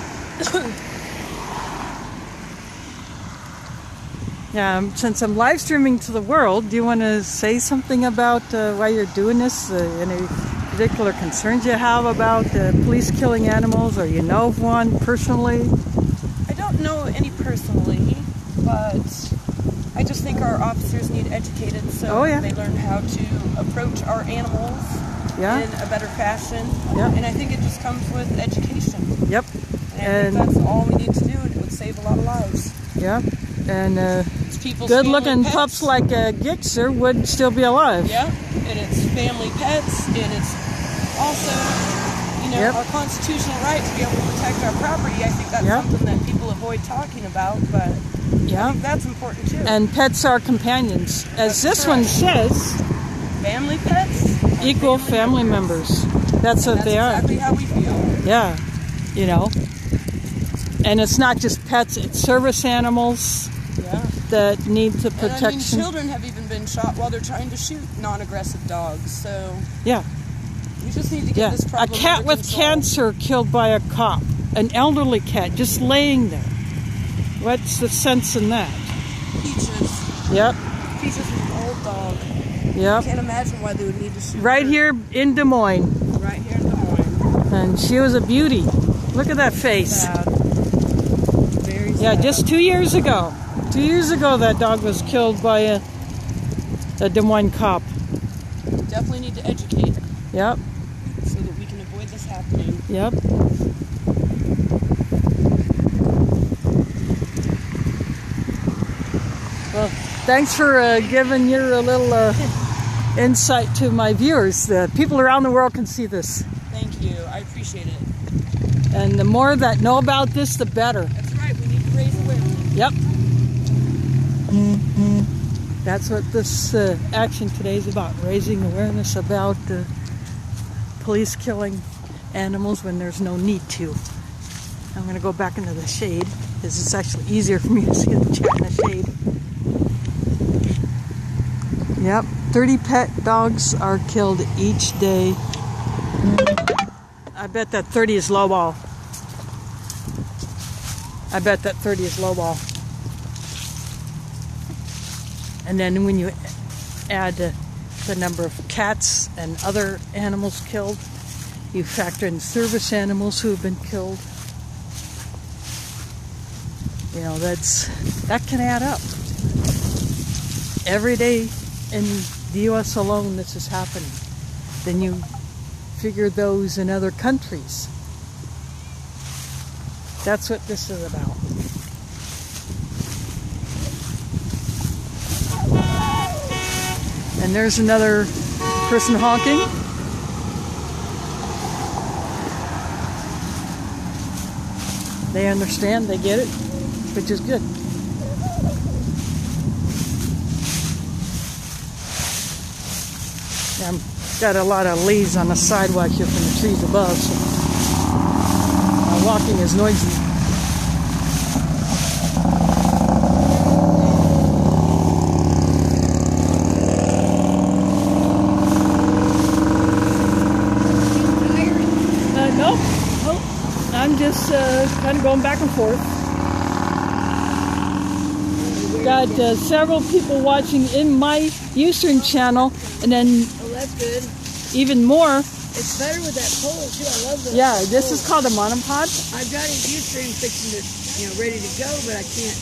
Yeah, since I'm live streaming to the world, do you want to say something about why you're doing this? Any particular concerns you have about police killing animals, or you know of one personally? I don't know any personally. but I just think our officers need educated so they learn how to approach our animals in a better fashion. And I think it just comes with education. And I think that's all we need to do, and it would save a lot of lives. And good-looking pups like Gixxer would still be alive. And it's family pets, and it's also, you know, our constitutional right to be able to protect our property. I think that's something that people avoid talking about, but I think that's important too. And pets are companions. As this one says, family pets equal family members. That's what they are. That's exactly how we feel. You know. And it's not just pets, it's service animals that need the protection. And I mean, children have even been shot while they're trying to shoot non-aggressive dogs, so we just need to get this problem a cat under with control. cancer killed by a cop. An elderly cat just laying there. What's the sense in that? Peaches. Peaches is an old dog. I can't imagine why they would need to shoot right her. here in Des Moines. Right here in Des Moines. And she was a beauty. Look at that face. Very sad. Just 2 years ago. 2 years ago that dog was killed by a Des Moines cop. Definitely need to educate. Yep. So that we can avoid this happening. Yep. Well, thanks for giving your little insight to my viewers. People around the world can see this. Thank you. I appreciate it. And the more that know about this, the better. That's right. We need to raise awareness. Yep. That's what this action today is about, raising awareness about police killing animals when there's no need to. I'm going to go back into the shade because it's actually easier for me to see the chat in the shade. Yep, 30 pet dogs are killed each day. I bet that 30 is lowball. I bet that 30 is lowball. And then when you add the number of cats and other animals killed, you factor in service animals who have been killed. You know, that can add up. Every day in the U.S. alone this is happening. Then you figure those in other countries. That's what this is about. And there's another person honking. They understand, they get it, which is good. I've got a lot of leaves on the sidewalk here from the trees above, so walking is noisy. Nope. I'm just kind of going back and forth. Got several people watching in my Ustream channel, and then That's good. even more. It's better with that pole too. I love the This is called a monopod. I've got a Ustream fixing to, ready to go, but I can't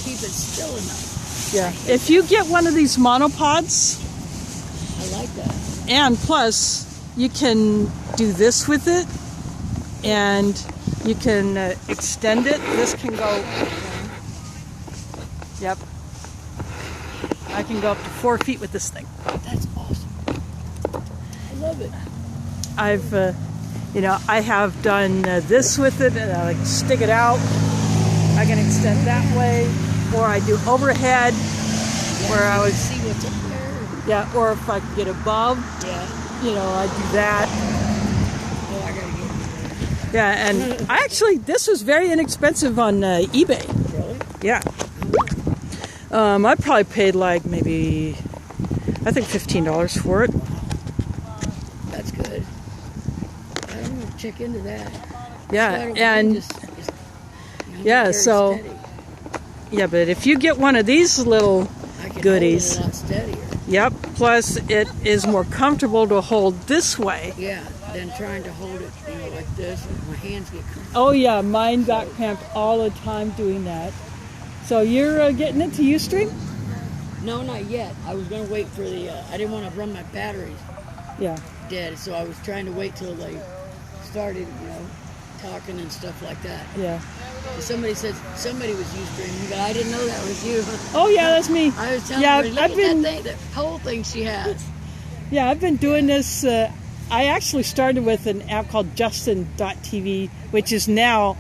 keep it still enough. If you get one of these monopods, I like that. and plus you can do this with it, and you can extend it. This can go. Yep. I can go up to 4 feet with this thing. That's awesome. I love it. I've, I have done this with it, and I stick it out. I can extend that way, or I do overhead, where I would see what's up there. or if I could get above, I do that. Oh, I gotta get it. And this was very inexpensive on eBay. Really? Yeah. I probably paid like maybe, I think $15 for it. That's good. I'm gonna check into that. But if you get one of these little I can goodies, hold it a lot steadier. plus it is more comfortable to hold this way. Yeah, than trying to hold it, like this, and my hands get cramped. Oh yeah, mine got cramped all the time doing that. So you're getting into Ustream? No, not yet. I was going to wait for the, I didn't want to run my batteries dead, so I was trying to wait till they started, talking and stuff like that. Yeah. And somebody said somebody was Ustream, but I didn't know that was you. Oh yeah, that's me. I was telling her, look at that whole thing she has. Yeah, I've been doing this. I actually started with an app called Justin.tv, which is now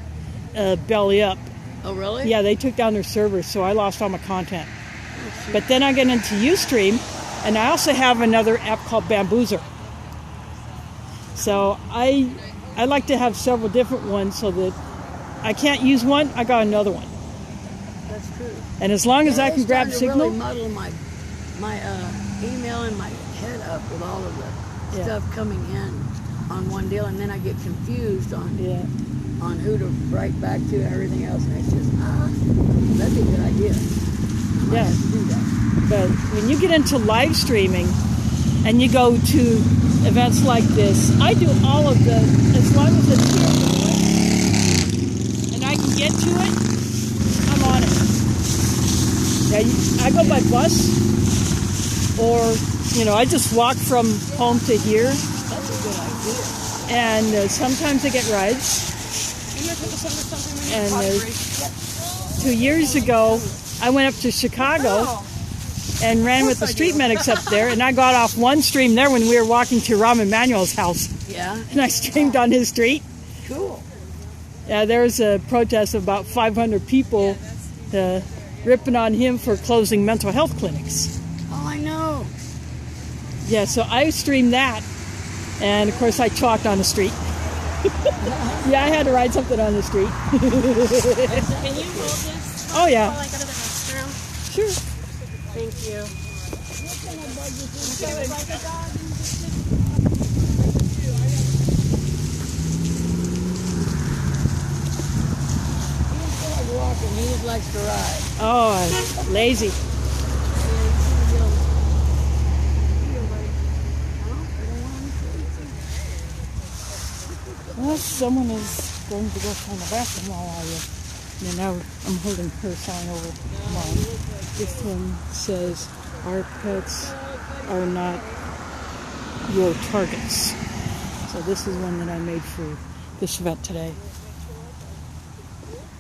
Belly Up. Oh, really? Yeah, they took down their servers, so I lost all my content. But then I get into Ustream, and I also have another app called Bamboozer. So I like to have several different ones so that I can't use one, I got another one. That's true. And as long as I can grab signal. Really muddle my email and my head up with all of the stuff coming in on one deal, and then I get confused on who to write back to and everything else, and it's just that'd be a good idea. I might have to do that. But when you get into live streaming and you go to events like this, I do all of the, as long as it's here and I can get to it, I'm on it. Yeah, I go by bus, or I just walk from home to here. That's a good idea. And sometimes I get rides. And 2 years ago, I went up to Chicago and ran with the street medics up there, and I got off one stream there when we were walking to Rahm Emanuel's house. Yeah. And I streamed on his street. Cool. Yeah, there was a protest of about 500 people ripping on him for closing mental health clinics. Oh, I know. Yeah, so I streamed that, and of course I chalked on the street. Yeah, I had to ride something on the street. Can you hold this? Oh, yeah. While I go to the restroom? Sure. Thank you. Walking, he just likes to ride. Oh, lazy. Well, someone is going to go find the bathroom while I'm holding her sign over mine. This one says, "Our pets are not your targets." So this is one that I made for this event today.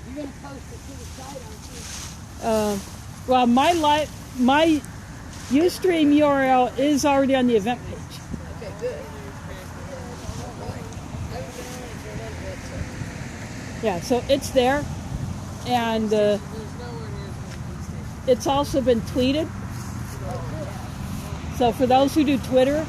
You're going to post it to the site, aren't you? Well, my Ustream URL is already on the event page. Okay, good. Yeah, so it's there, and it's also been tweeted. So for those who do Twitter,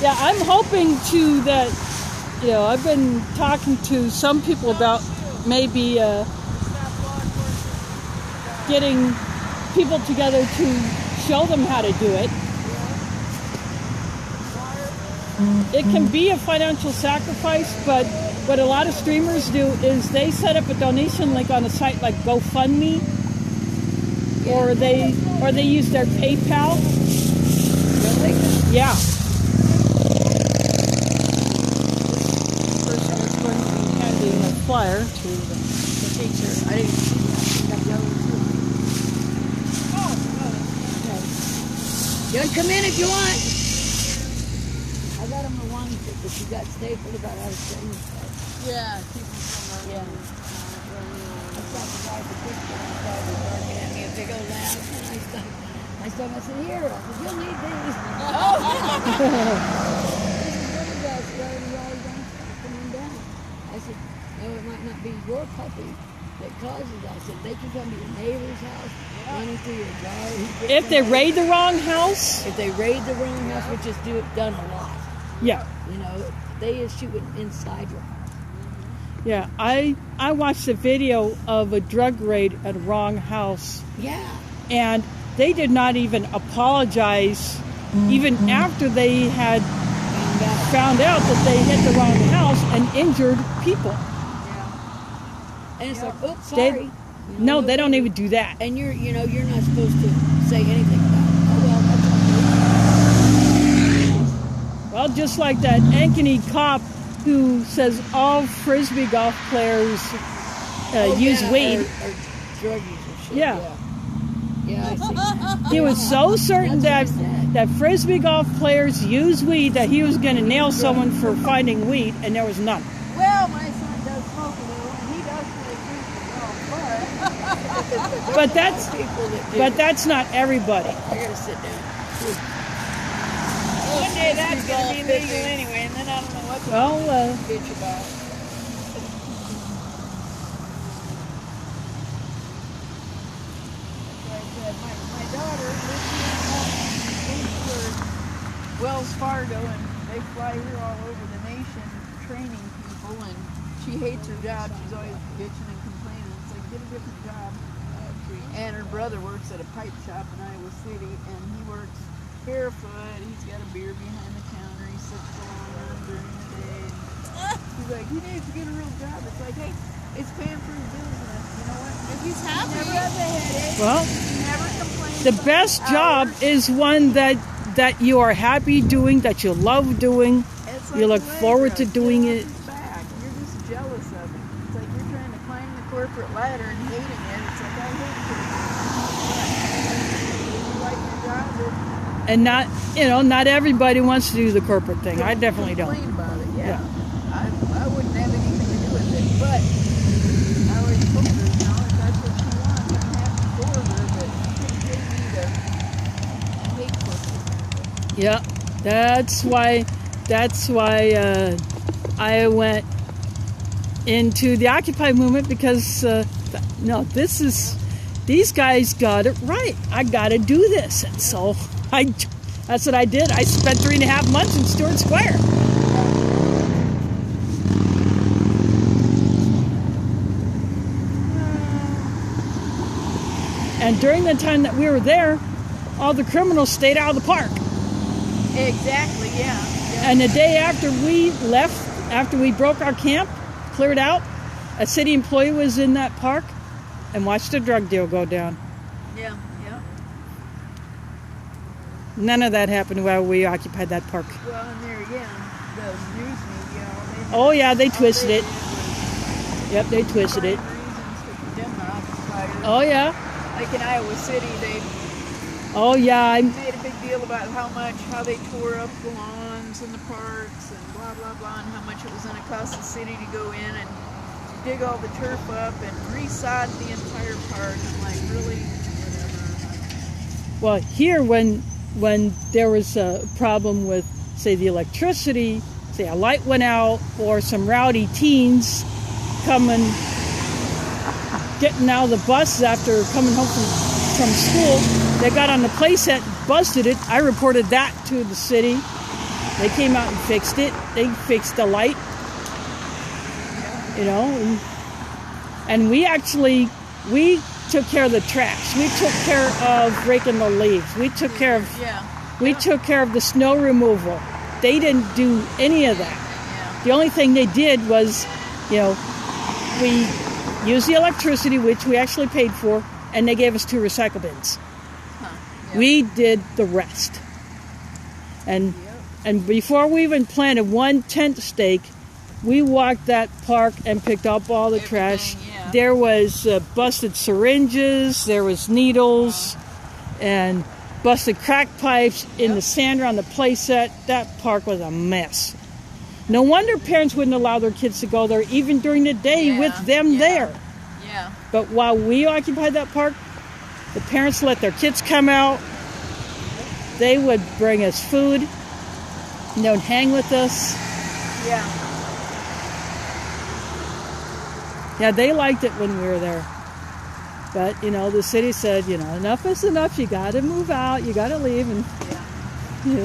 I'm hoping to that. I've been talking to some people about maybe getting people together to show them how to do it. It can be a financial sacrifice, but what a lot of streamers do is they set up a donation link on a site like GoFundMe, or they use their PayPal. Really? Yeah. Flyer to the teacher. I didn't see that. Yellow too. Okay. You can come in if you want. I got him the one that she got stapled about how to string stuff. Yeah, keep them from Yeah. I stopped the guy at the picture and he started barking at me a big old laugh. And I said, here, I said, you'll need these. This is what he does, running all coming down. I said, no, it might not be your puppy that causes that. I said, they can come to your neighbor's house, running through your yard. If they raid the wrong house? If they raid the wrong house, which is done a lot. Yeah. They issue it inside your house. Yeah, I watched a video of a drug raid at a wrong house. Yeah. And they did not even apologize, even after they had found out that they hit the wrong house and injured people. And it's like, oops, sorry. You know, No, they don't even do that. And you're not supposed to say anything about it. Oh well, Well, just like that Ankeny cop who says all frisbee golf players use weed. Or drug users. Shit. Yeah. Yeah, I see that. He was so certain that frisbee golf players use weed that he was going to nail someone for finding weed, and there was none. Well, my son does smoke a little, and he does play frisbee golf, But that's people that do. but that's not everybody. I gotta sit down. One day that's going to be legal anyway, and then I don't know what to Well, bitch about. My daughter lives in Wells Fargo, and they fly her all over the nation training people, and she hates her job. She's always bitching and complaining. It's like, get a different job. And her brother works at a pipe shop in Iowa City, and he works barefoot. He's got a beer behind the counter. He sits alone during the day. He's like, he needs to get a real job. It's like, hey, it's paying for his business. You know what? If he's happy, he never has a headache. well, He never complains. the best job is one that you are happy doing, that you love doing. It's You like look a leg forward rub. to Get doing off it. his back. You're just jealous of it. It's like you're trying to climb the corporate ladder and hating it. It's like, I hate it. But if you like your job, And not everybody wants to do the corporate thing. I definitely don't. complain about it. Yeah. I wouldn't have anything to do with it. But I always told her, if that's what she wants, I'm happy for her. But you can't pay me to hate corporate America. Yeah, that's why I went into the Occupy movement, because these guys got it right. I got to do this, and so that's what I did. I spent 3.5 months in Stewart Square. And during the time that we were there, all the criminals stayed out of the park. Exactly, yeah. And the day after we left, after we broke our camp, cleared out, a city employee was in that park and watched a drug deal go down. Yeah, yeah. None of that happened while we occupied that park. Well, and there again, the news media, Oh yeah, they twisted it. it. Yep, they twisted it. Reasons to condemn the occupiers. Oh yeah. Like in Iowa City, they Oh yeah. made a big deal about how they tore up the lawns and the parks and blah blah blah, and how much it was going to cost the city to go in and dig all the turf up and resod the entire park. I'm like, really? Whatever. Well, here when there was a problem with, say, the electricity, say a light went out, or some rowdy teens getting out of the bus after coming home from school, they got on the playset, busted it. I reported that to the city. They came out and fixed it. They fixed the light, and we took care of the trash. We took care of raking the leaves. We took care of the snow removal. They didn't do any of that. The only thing they did was, we used the electricity, which we actually paid for, and they gave us 2 recycle bins. We did the rest. And before we even planted one tent stake, we walked that park and picked up all the trash. Yeah. There was busted syringes, there was needles, and busted crack pipes in the sand around the playset. That park was a mess. No wonder parents wouldn't allow their kids to go there, even during the day with them there. Yeah. But while we occupied that park, the parents let their kids come out. They would bring us food. And they would hang with us. Yeah. Yeah, they liked it when we were there. But, the city said, enough is enough. You got to move out. You got to leave. And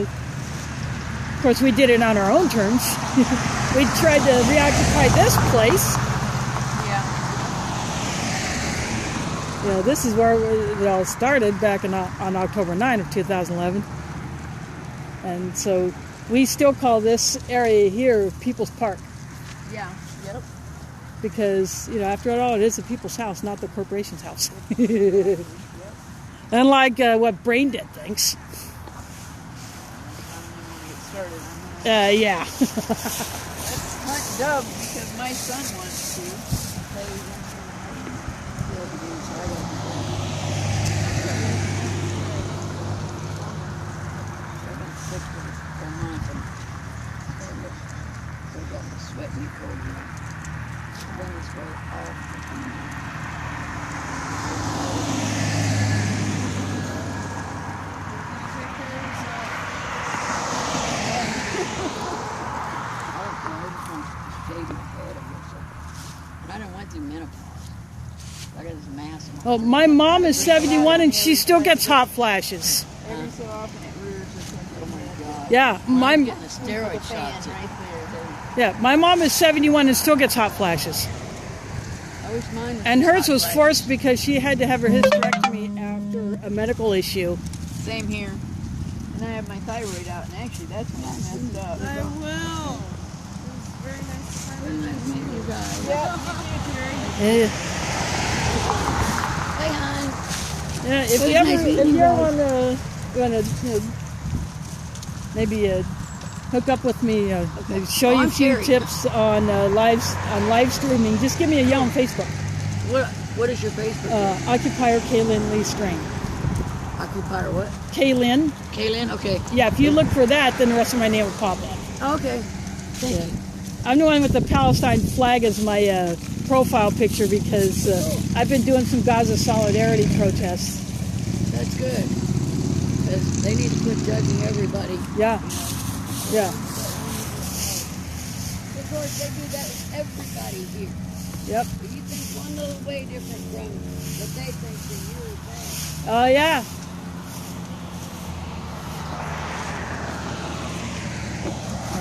of course, we did it on our own terms. We tried to reoccupy this place. Yeah. This is where it all started back on October 9 of 2011. And so we still call this area here People's Park. Yeah. Yep. because, you know, after all, it is the people's house, not the corporation's house. Unlike what Brain Dead thinks. Yeah. Hunt dove because my son wants to. I don't went through menopause. I got this mass. Oh, my mom is 71 and she still gets hot flashes. Every so often it rears or something. Oh my God. Yeah, I'm getting a steroid shot. Yeah, my mom is 71 and still gets hot flashes. I wish mine was. And hers was forced because she had to have her hysterectomy after a medical issue. Same here. And I have my thyroid out, and actually that's when I messed up. I will. It was very nice to meet you guys. Yeah, you too, Yeah. Hey, hon. Yeah, if you ever want to maybe hook up with me, maybe show you a few tips on live streaming, just give me a yell on Facebook. What is your Facebook? Occupier Kaylin Lee Strain. Occupier what? Kaylin. Kaylin? Okay. Yeah, if you look for that, then the rest of my name will pop up. Okay. Thank you. I'm the one with the Palestine flag as my profile picture because I've been doing some Gaza solidarity protests. That's good. Because they need to quit judging everybody. Yeah. Yeah. Of course, they do that with everybody here. Yep. But you think one little way different from what they think than you or bad. Oh, yeah.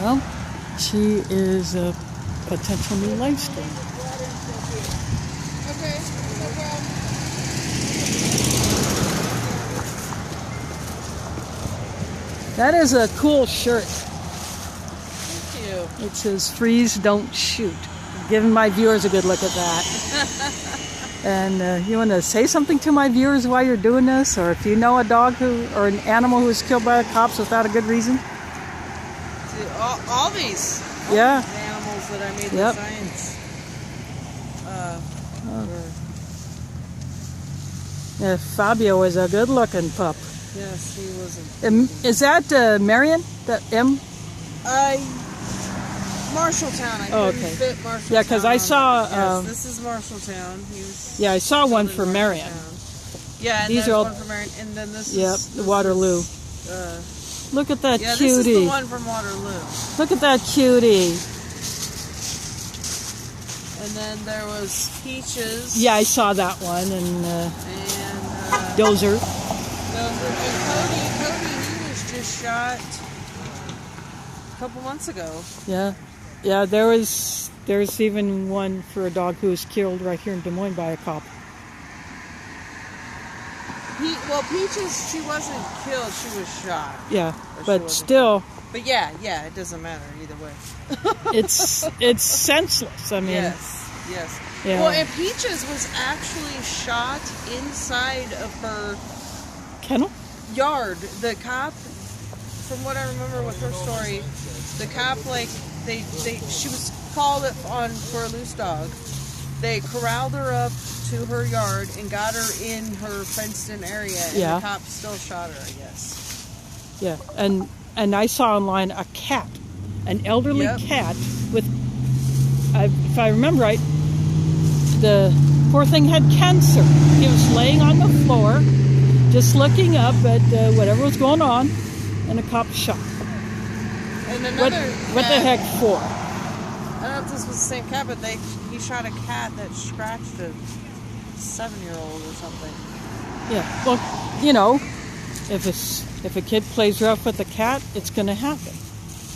Well, she is a potential new live stream. Okay, no problem. That is a cool shirt. Thank you. It says, "Freeze, don't shoot." Giving my viewers a good look at that. And you want to say something to my viewers while you're doing this? Or if you know a dog or an animal who was killed by the cops without a good reason? All these animals that I made the science. Yeah, Fabio is a good-looking pup. Yes, he was. Is that Marion? That M? Marshalltown. I couldn't fit Marshalltown. Yeah, because I saw. Yes, this is Marshalltown. Yeah, I saw one for Marion. Yeah, and these are all one for Marion, and then this. The Waterloo. Look at that cutie. This is the one from Waterloo. Look at that cutie. And then there was Peaches. Yeah, I saw that one, and Dozer. And Cody, he was just shot a couple months ago. Yeah, yeah. There's even one for a dog who was killed right here in Des Moines by a cop. Peaches, she wasn't killed; she was shot. Yeah, but still. But yeah, it doesn't matter either way. it's senseless. I mean. Yes. Yeah. Well, and Peaches was actually shot inside of her kennel yard. The cop, from what I remember with her story, the cop she was called on for a loose dog. They corralled her up to her yard and got her in her fenced-in area, and the cop still shot her, I guess. Yeah, and I saw online a cat, an elderly cat with, if I remember right, the poor thing had cancer. He was laying on the floor, just looking up at whatever was going on, and a cop shot. And another what the heck for? I don't know if this was the same cat, but he shot a cat that scratched a 7-year-old or something. Yeah, well, you know, if a kid plays rough with a cat, it's going to happen.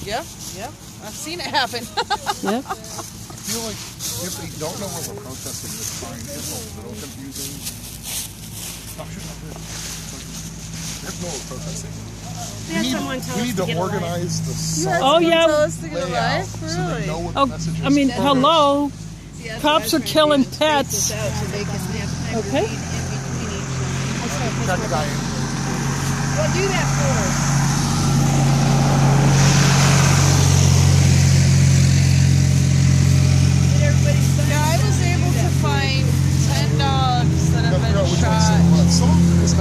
Yep. I've seen it happen. Yep. I feel like if they don't know what we're protesting this time, it's a little confusing. Stop shooting up there. There's no protesting. We need to organize the song. Oh, yeah. Tell us to get a life? Really? So they know what the message is. I mean, hello. Cops are killing pets. Okay. That's the guy. Well, do that for us. Yeah, I was able to find 10 dogs that have been shot.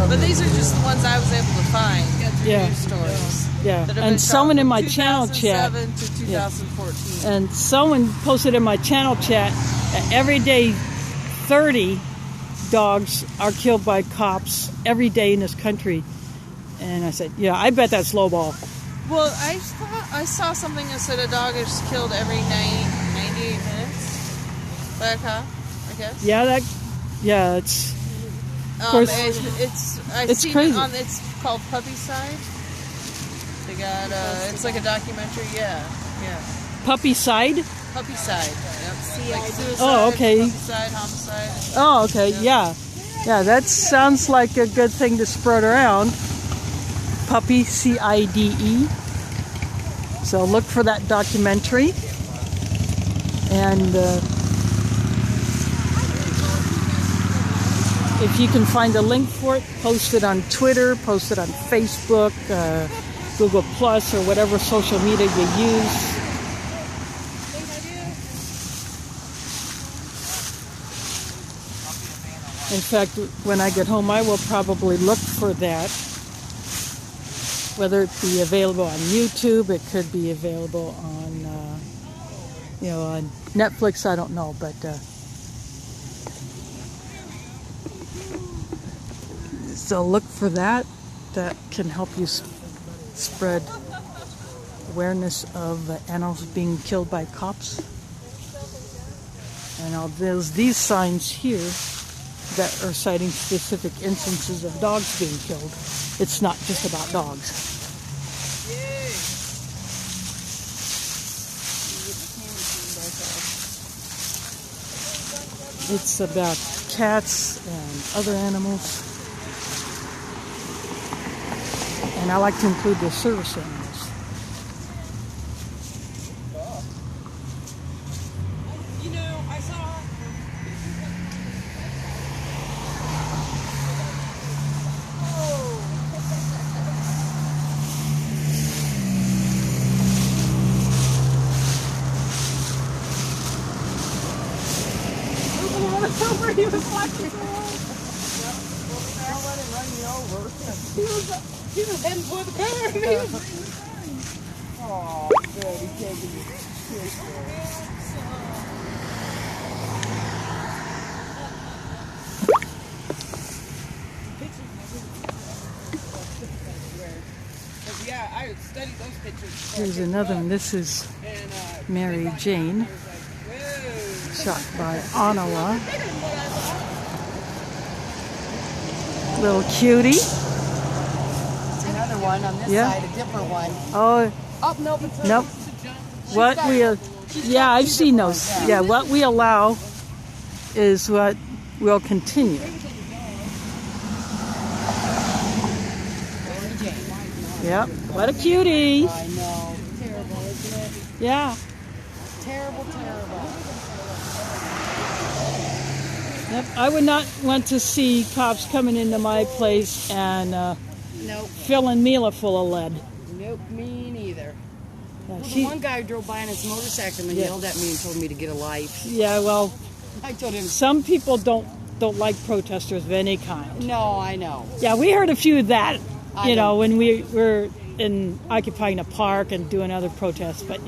But these are just the ones I was able to find. Yeah. News stories. Yeah, That have and been someone shot in from my channel chat, 2007 to 2014. and someone posted in my channel chat that every day 30 dogs are killed by cops every day in this country. And I said, yeah, I bet that's lowball. Well, I saw something that said a dog is killed every 98 minutes by a cop, I guess. Yeah, it's of course, it's crazy. It's called Puppyside. They got it's like a documentary. Yeah. Puppyside. Puppyside. Yep. Like suicide, Oh, okay. Puppyside, homicide. Oh, okay. Yeah. That sounds like a good thing to spread around. Puppy, CIDE. So look for that documentary. And if you can find a link for it, post it on Twitter, post it on Facebook, Google Plus, or whatever social media you use. In fact, when I get home, I will probably look for that. Whether it be available on YouTube, it could be available on, on Netflix. I don't know, but so look for that. That can help you spread awareness of animals being killed by cops. And there's these signs here that are citing specific instances of dogs being killed. It's not just about dogs. It's about cats and other animals. And I like to include the service animals. I saw. Over, he was watching. Don't let him run you over. He was heading for the car. And he was Oh, good. He's taking his kids there. Yeah, I studied those pictures. Here's another one. This is Mary Jane, shot by Onawa. Little cutie. It's another one on this side, a different one. Oh, Nope. nope. What we, yeah, I've seen those. Yeah, what we allow is what will continue. Yep, what a cutie. I know. Terrible, isn't it? Yeah. Terrible. Yep. I would not want to see cops coming into my place and Nope. filling Mila full of lead. Nope, me neither. Yeah, The one guy drove by on his motorcycle and yelled at me and told me to get a life. yeah, well, I told him, some people don't like protesters of any kind. no, I know. Yeah, we heard a few of that, I you know, know. when we were in occupying a park and doing other protests, but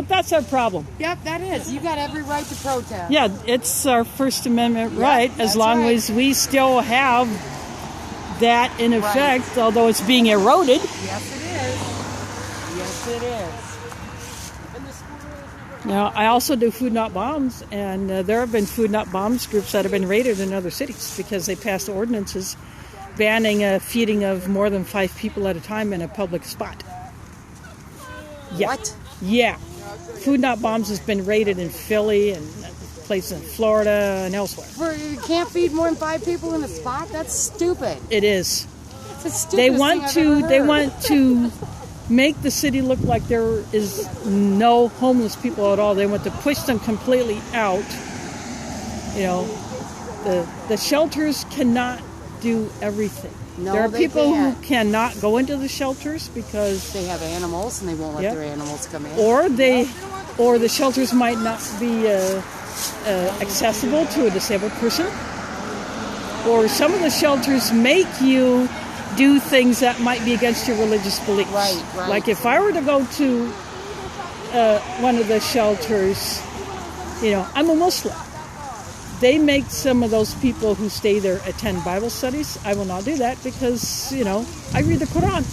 that's our problem. Yep, that is. You got every right to protest. Yeah, it's our First Amendment right, as that's long right. as we still have that in effect, although it's being eroded. Yes, it is. Yes, it is. Now, I also do food not bombs, and there have been food not bombs groups that have been raided in other cities because they passed ordinances banning feeding of more than 5 people at a time in a public spot. Yeah. What? Yeah. Food not bombs has been raided in Philly and places in Florida and elsewhere. You can't feed more than 5 people in a spot? That's stupid. It is. It's the They stupidest want thing I've to. ever They heard. want to make the city look like there is no homeless people at all. They want to push them completely out. You know, the shelters cannot do everything. No, there are they people can't. who cannot go into the shelters because They have animals and they won't let Yep. their animals come in. or the shelters might not be accessible to a disabled person. Or some of the shelters make you do things that might be against your religious beliefs. Right. Like if I were to go to one of the shelters, you know, I'm a Muslim. They make some of those people who stay there attend Bible studies. I will not do that because, you know, I read the Quran.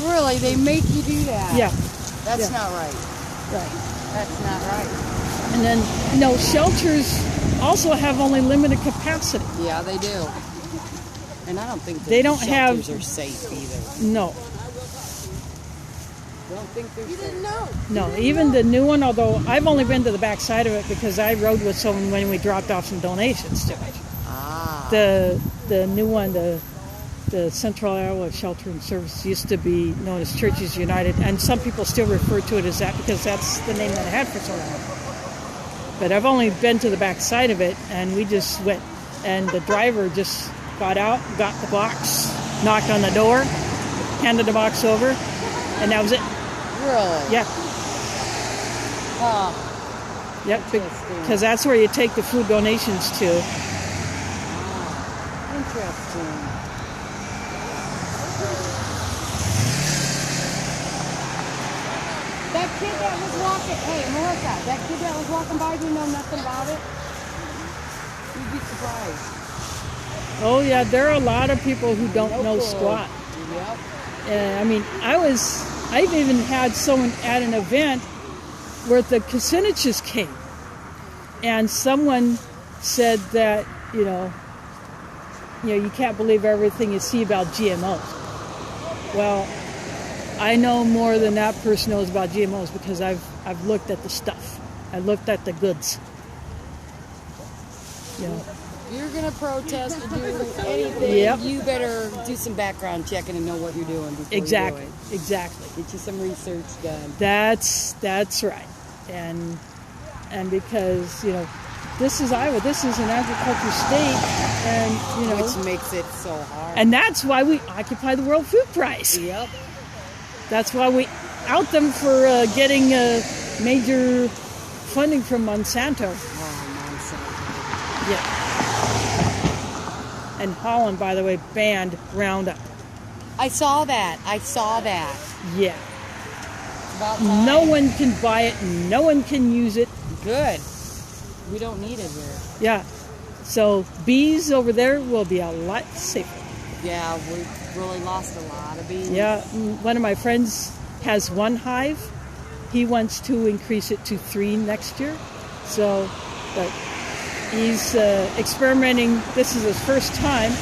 Really? They make you do that? Yeah. That's Yeah. not right. Right. That's not right. And then, you know, shelters also have only limited capacity. Yeah, they do. And I don't think They don't shelters have- are safe either. No. I don't think they're safe. No, even the new one, although I've only been to the back side of it because I rode with someone when we dropped off some donations to it. Ah. The new one, the Central Iowa Shelter and Service used to be known as Churches United, and some people still refer to it as that because that's the name that it had for so long. But I've only been to the back side of it, and we just went, and the driver just got out, got the box, knocked on the door, handed the box over, and that was it. Really? Yeah. Huh. Yep, Interesting. because that's where you take the food donations to. Interesting. That kid that was walking, hey Melissa, that kid that was walking by, do you know nothing about it? You'd be surprised. Oh yeah, there are a lot of people who don't know clue. squat. Yep. I mean, I've even had someone at an event where the Kuciniches came, and someone said that, you know, you can't believe everything you see about GMOs. Well, I know more than that person knows about GMOs because I've looked at the stuff. I looked at the goods. You know. If you're gonna protest or do anything, Yep. you better do some background checking and know what you're doing before Exactly. you do it. Exactly. Get you some research done. That's right. And because, you know, this is Iowa, this is an agriculture state, and, you know, Which makes it so hard. and that's why we occupy the World Food Prize. Yep. That's why we out them for getting major funding from Monsanto. Oh, Monsanto. Yeah. And Holland, by the way, banned Roundup. I saw that. Yeah. About time. No one can buy it. No one can use it. Good. We don't need it here. Yeah. So bees over there will be a lot safer. Yeah, we really lost a lot of bees. Yeah. One of my friends has one hive. He wants to increase it to 3 next year. So, but he's experimenting. This is his first time.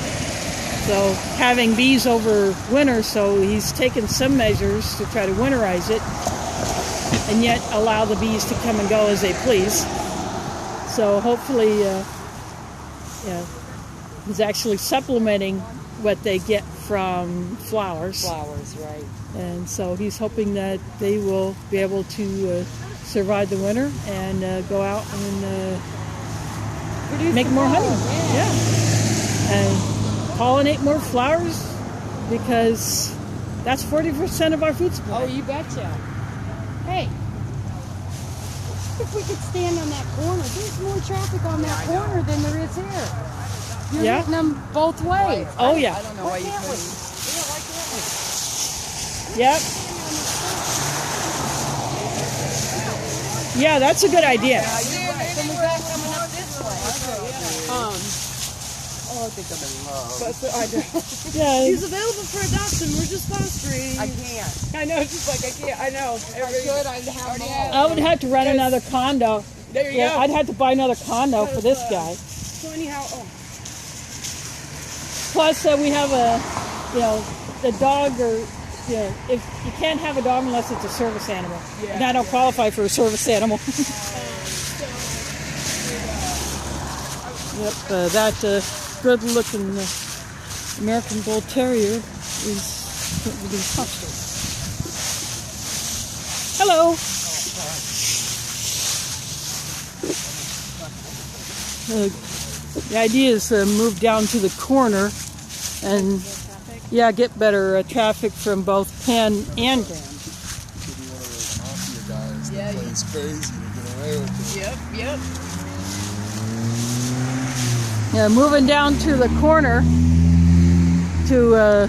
So having bees over winter, so he's taken some measures to try to winterize it and yet allow the bees to come and go as they please. So hopefully he's actually supplementing what they get from flowers. Flowers, right. And so he's hoping that they will be able to survive the winter and go out and make more honey. Yeah. And pollinate more flowers because that's 40% of our food supply. Oh, you betcha. Hey, if we could stand on that corner, there's more traffic on that corner than there is here. You're Yeah. hitting them both ways. Oh, yeah. I don't know why you couldn't. Yep. Yeah, that's a good idea. I think I'm in love. Yeah. He's available for adoption. We're just fostering. I can't. I know. It's just like I can't. I know. If I could, I'd have more. I would have to rent another condo. There you Yeah, go. I'd have to buy another condo for this guy. So anyhow, Plus, we have the dog or, if you can't have a dog unless it's a service animal. And I don't qualify for a service animal. Yep, that good-looking American Bull Terrier is currently being fostered. Hello. The idea is to move down to the corner and get better traffic from both Penn and Grand. Could be one of those mafia guys that plays crazy to get away with it. Yep. Yeah, moving down to the corner to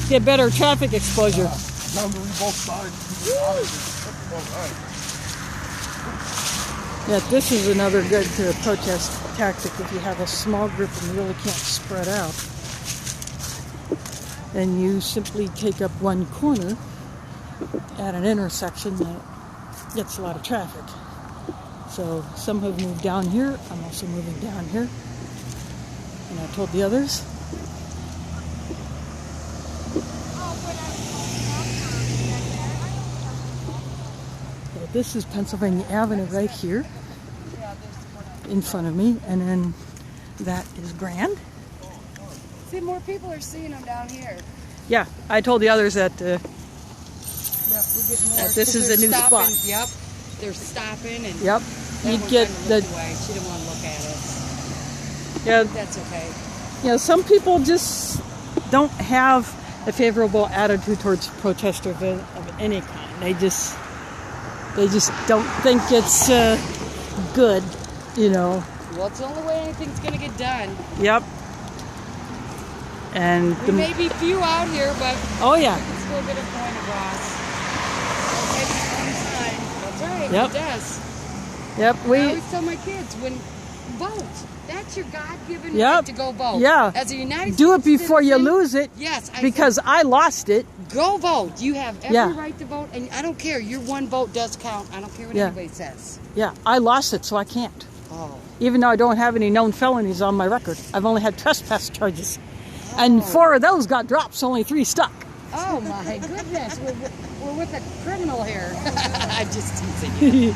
get better traffic exposure. Boundary both sides. Yeah, this is another good protest tactic if you have a small group and you really can't spread out. Then you simply take up one corner at an intersection that gets a lot of traffic. So some have moved down here. I'm also moving down here. And I told the others. So this is Pennsylvania Avenue right here in front of me. And then that is Grand. See, more people are seeing them down here. Yeah, I told the others that We're getting more, that this is a new stopping. spot. Yep, they're stopping and Yep, that you'd one get kinda the looked away. She didn't want to look at it. yeah. That's okay. You know, some people just don't have a favorable attitude towards protesters of any kind. They just don't think it's good, you know. Well, it's the only way anything's gonna get done. Yep. And We may be few out here, but oh yeah, we can still get a point across. Okay, one sign. That's right. Yep. It does. yep. I always tell my kids, when vote, that's your God-given right to go vote. Yeah. As a United Do it States before you citizen, lose it. Yes. Because I lost it. Go vote. You have every Yeah. right to vote, and I don't care. Your one vote does count. I don't care what Yeah. anybody says. Yeah, I lost it, so I can't. Oh. Even though I don't have any known felonies on my record, I've only had trespass charges, and 4 of those got dropped. So only 3 stuck. Oh my goodness, we're with a criminal here. I just teasing you.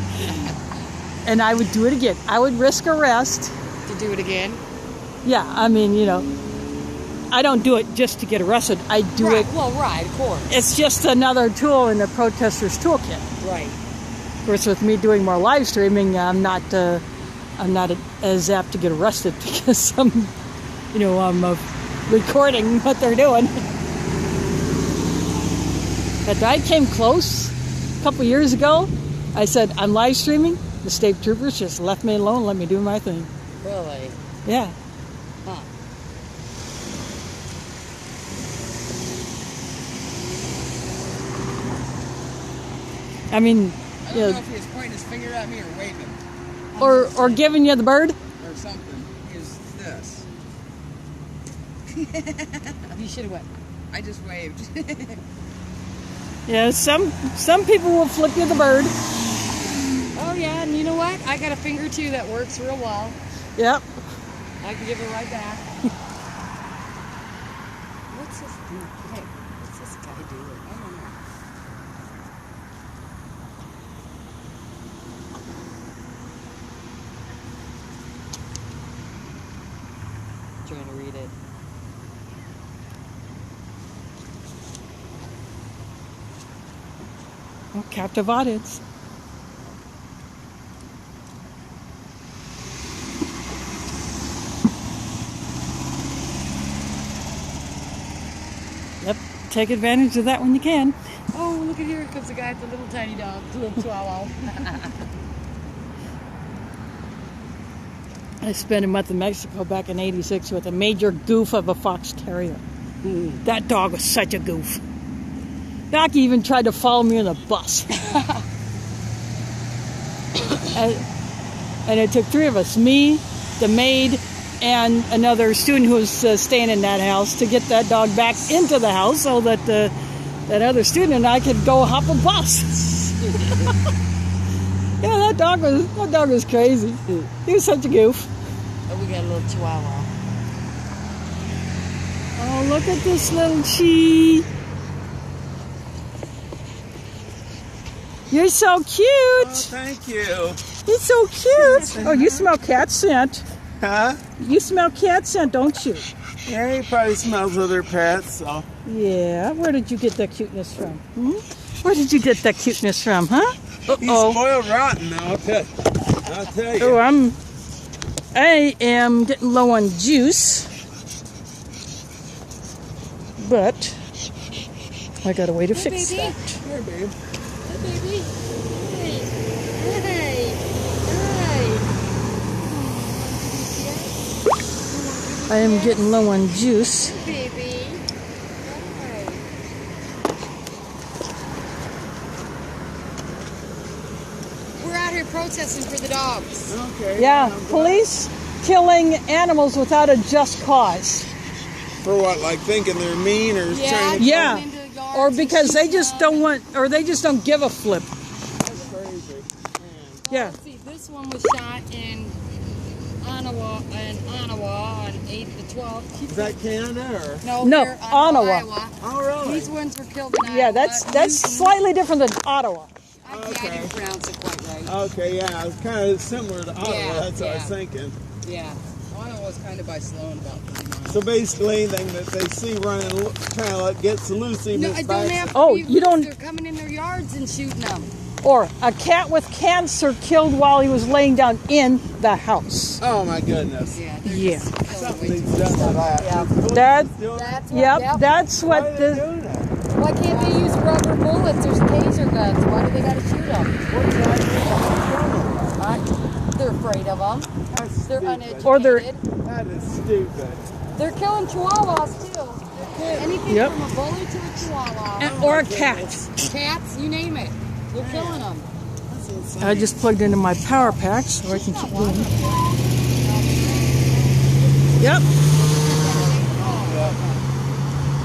And I would do it again. I would risk arrest. To do it again? Yeah, I mean, you know, I don't do it just to get arrested. I do it. Well, right, of course. It's just another tool in the protesters' toolkit. Right. Of course, with me doing more live streaming, I'm not as apt to get arrested because I'm recording what they're doing. But I came close a couple years ago. I said, I'm live streaming. The state troopers just left me alone, let me do my thing. Really? Yeah. Huh. I mean, I don't know if he was pointing his finger at me or waving. or giving you the bird. Or something. He was this. You should have went. I just waved. Yeah, some people will flip you the bird. Oh yeah, and you know what? I got a finger too that works real well. Yep. I can give it right back. What's this dude? Hey, what's this guy doing? I don't know. Trying to read it. Oh, captive audience. Yep, take advantage of that when you can. Oh, look at here comes the guy with the little tiny dog, the little chihuahua. I spent a month in Mexico back in '86 with a major goof of a fox terrier. That dog was such a goof. Doc even tried to follow me on the bus. and it took 3 of us, me, the maid, and another student who was staying in that house to get that dog back into the house so that that other student and I could go hop a bus. Yeah, that dog was crazy. He was such a goof. Oh, we got a little chihuahua. Oh, look at this little chi. You're so cute. Oh, thank you. You're so cute. Oh, you smell cat scent. Huh? You smell cat scent, don't you? Yeah, he probably smells other pets, so. Yeah. Where did you get that cuteness from? Hmm? Where did you get that cuteness from, huh? He's spoiled rotten now, I'll tell you. Oh, I am getting low on juice, but I got a way to fix that. Here, babe. Hey, baby. Hey. I am getting low on juice. Baby. We're out here protesting for the dogs. Okay. Yeah, police killing animals without a just cause. For what, like thinking they're mean or trying to... Yeah, or because they just don't want, or they just don't give a flip. That's crazy. Yeah. Let's see, this one was shot in Ottawa on 8th to 12th. Is that Canada or? No, here, Ottawa. Iowa. Oh, really? These ones were killed in Iowa. Yeah, that's slightly different than Ottawa. I didn't pronounce it quite right. Okay, yeah, it's kind of similar to Ottawa, that's what I was thinking. Yeah. Ottawa's kind of by Sloan about 30 miles. So basically anything that they see running, trying to let gets loose, even No, if I it's don't back. have to Oh, be you don't- They're coming in their yards and shooting them. Or a cat with cancer killed while he was laying down in the house. Oh my goodness. Yeah. Yeah. Something's done to that. That's what the... Why can't they use rubber bullets or taser guns? Why do they gotta shoot them? They're afraid of them. They're uneducated. Or they're... That is stupid. They're killing chihuahuas too. Anything from a bully to a chihuahua. Or a cat. Cats, you name it. They're killing them. I just plugged into my power pack so I can keep going. Yep.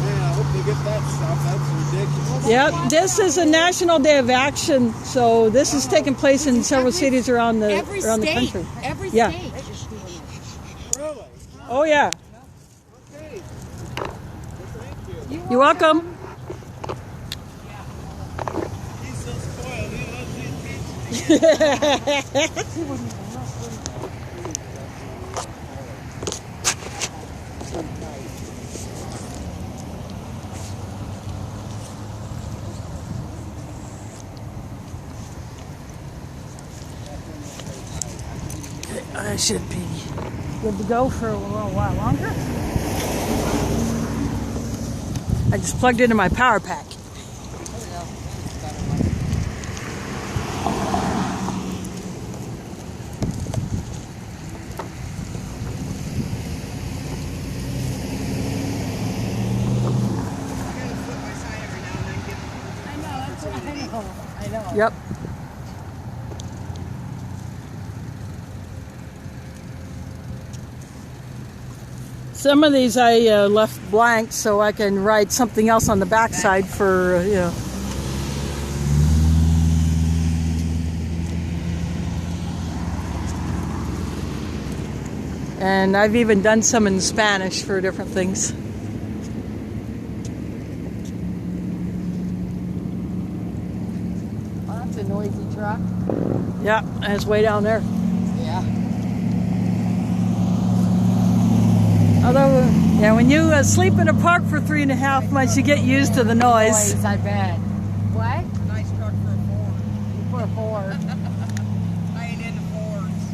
Man, I hope they get that stuff. That's ridiculous. Yep. This is a National Day of Action, so this is taking place in several cities around the country. Every Yeah. state. Really? Oh yeah. Okay. Well, thank you. You're welcome. He's so spoiled. He loves the attention. I should be good to go for a little while longer. I just plugged into my power pack. I know. Yep. Some of these I left blank so I can write something else on the backside for, you know. And I've even done some in Spanish for different things. Oh, that's a noisy truck. Yeah, and it's way down there. Yeah. Although, yeah, when you sleep in a park for 3.5 months, you get used to the noise. I bet. What? Nice truck for a Ford. For a Ford. I ain't into Fords.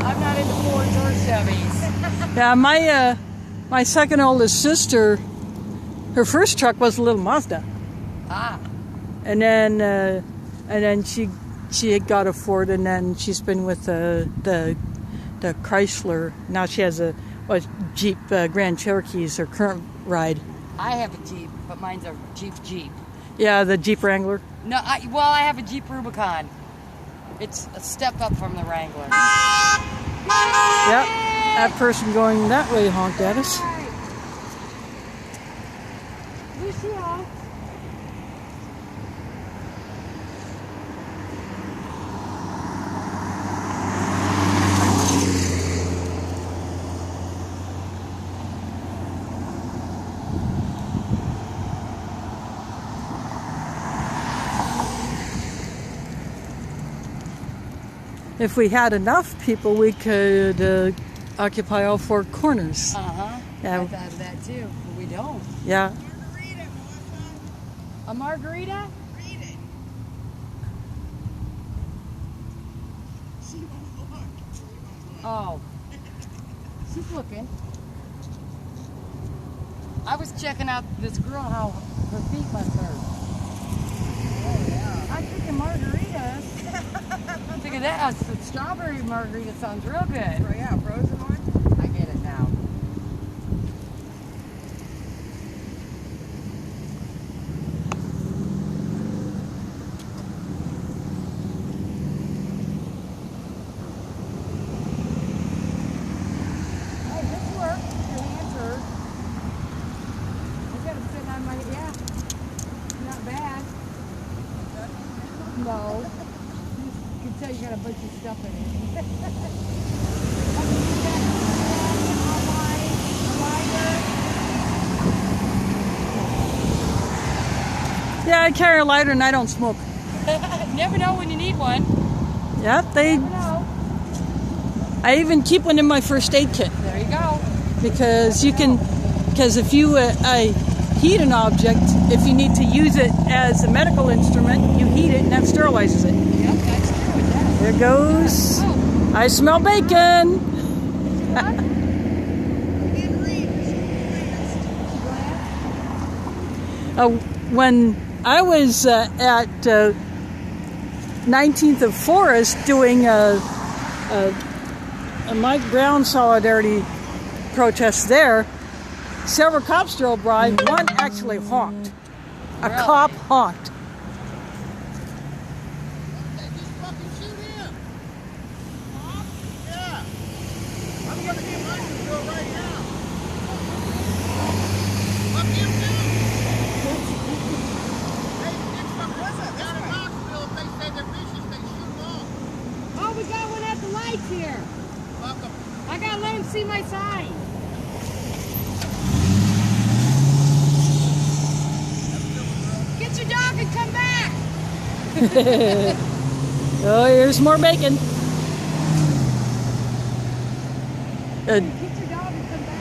I'm not into Fords or Chevys. Yeah, my second oldest sister, her first truck was a little Mazda, Ah. and then she had got a Ford, and then she's been with the Chrysler. Now she has a Jeep Grand Cherokee is her current ride. I have a Jeep, but mine's a Jeep. Yeah, the Jeep Wrangler. No, I have a Jeep Rubicon. It's a step up from the Wrangler. Yep, that person going that way honked at us. Lucia. If we had enough people, we could occupy all four corners. Uh-huh. Yeah. I thought of that too, but we don't. Yeah. A margarita? Read it. She won't look. Oh. She's looking. I was checking out this girl, how her feet must hurt. Oh, yeah. I'm thinking margaritas. I'm thinking that a strawberry margarita sounds real good. Oh, yeah, frozen one? I get it now. Hey, this works. Your hands hurt. I got it sitting on my, yeah. Not bad. No. You can tell you got a bunch of stuff in it. Yeah, I carry a lighter and I don't smoke. Never know when you need one. Yeah, they. Never know. I even keep one in my first aid kit There you go. because you can. Because if you heat an object, if you need to use it as a medical instrument, you heat it and that sterilizes it. Yep, that's true. It does. There goes. Oh. I smell bacon. When I was at 19th of Forest doing my ground solidarity protest there, several cops drove by. One actually honked. A cop honked. Oh, we got one at the lights here. Welcome. I gotta let him see my sign. Get your dog and come back. Oh, here's more bacon. Get your dog and come back.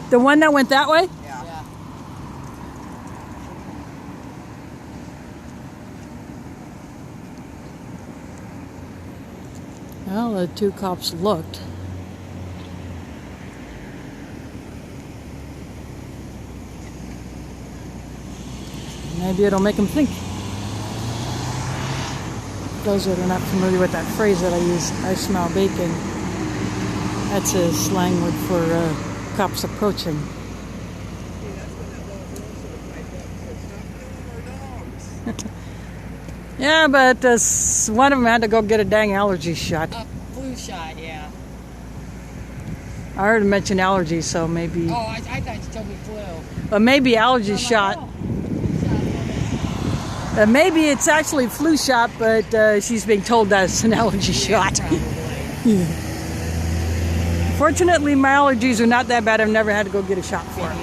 The one that went that way? Yeah. Well, the two cops looked. Maybe it'll make them think. Those that are not familiar with that phrase that I use, I smell bacon. That's a slang word for cops approaching. Yeah, but one of them had to go get a dang allergy shot. A flu shot, yeah. I heard him mention allergies, so maybe. Oh, I thought you told me flu. But maybe allergy shot. Maybe it's actually flu shot, but she's being told that it's an allergy shot. Yeah. Fortunately, my allergies are not that bad. I've never had to go get a shot for it.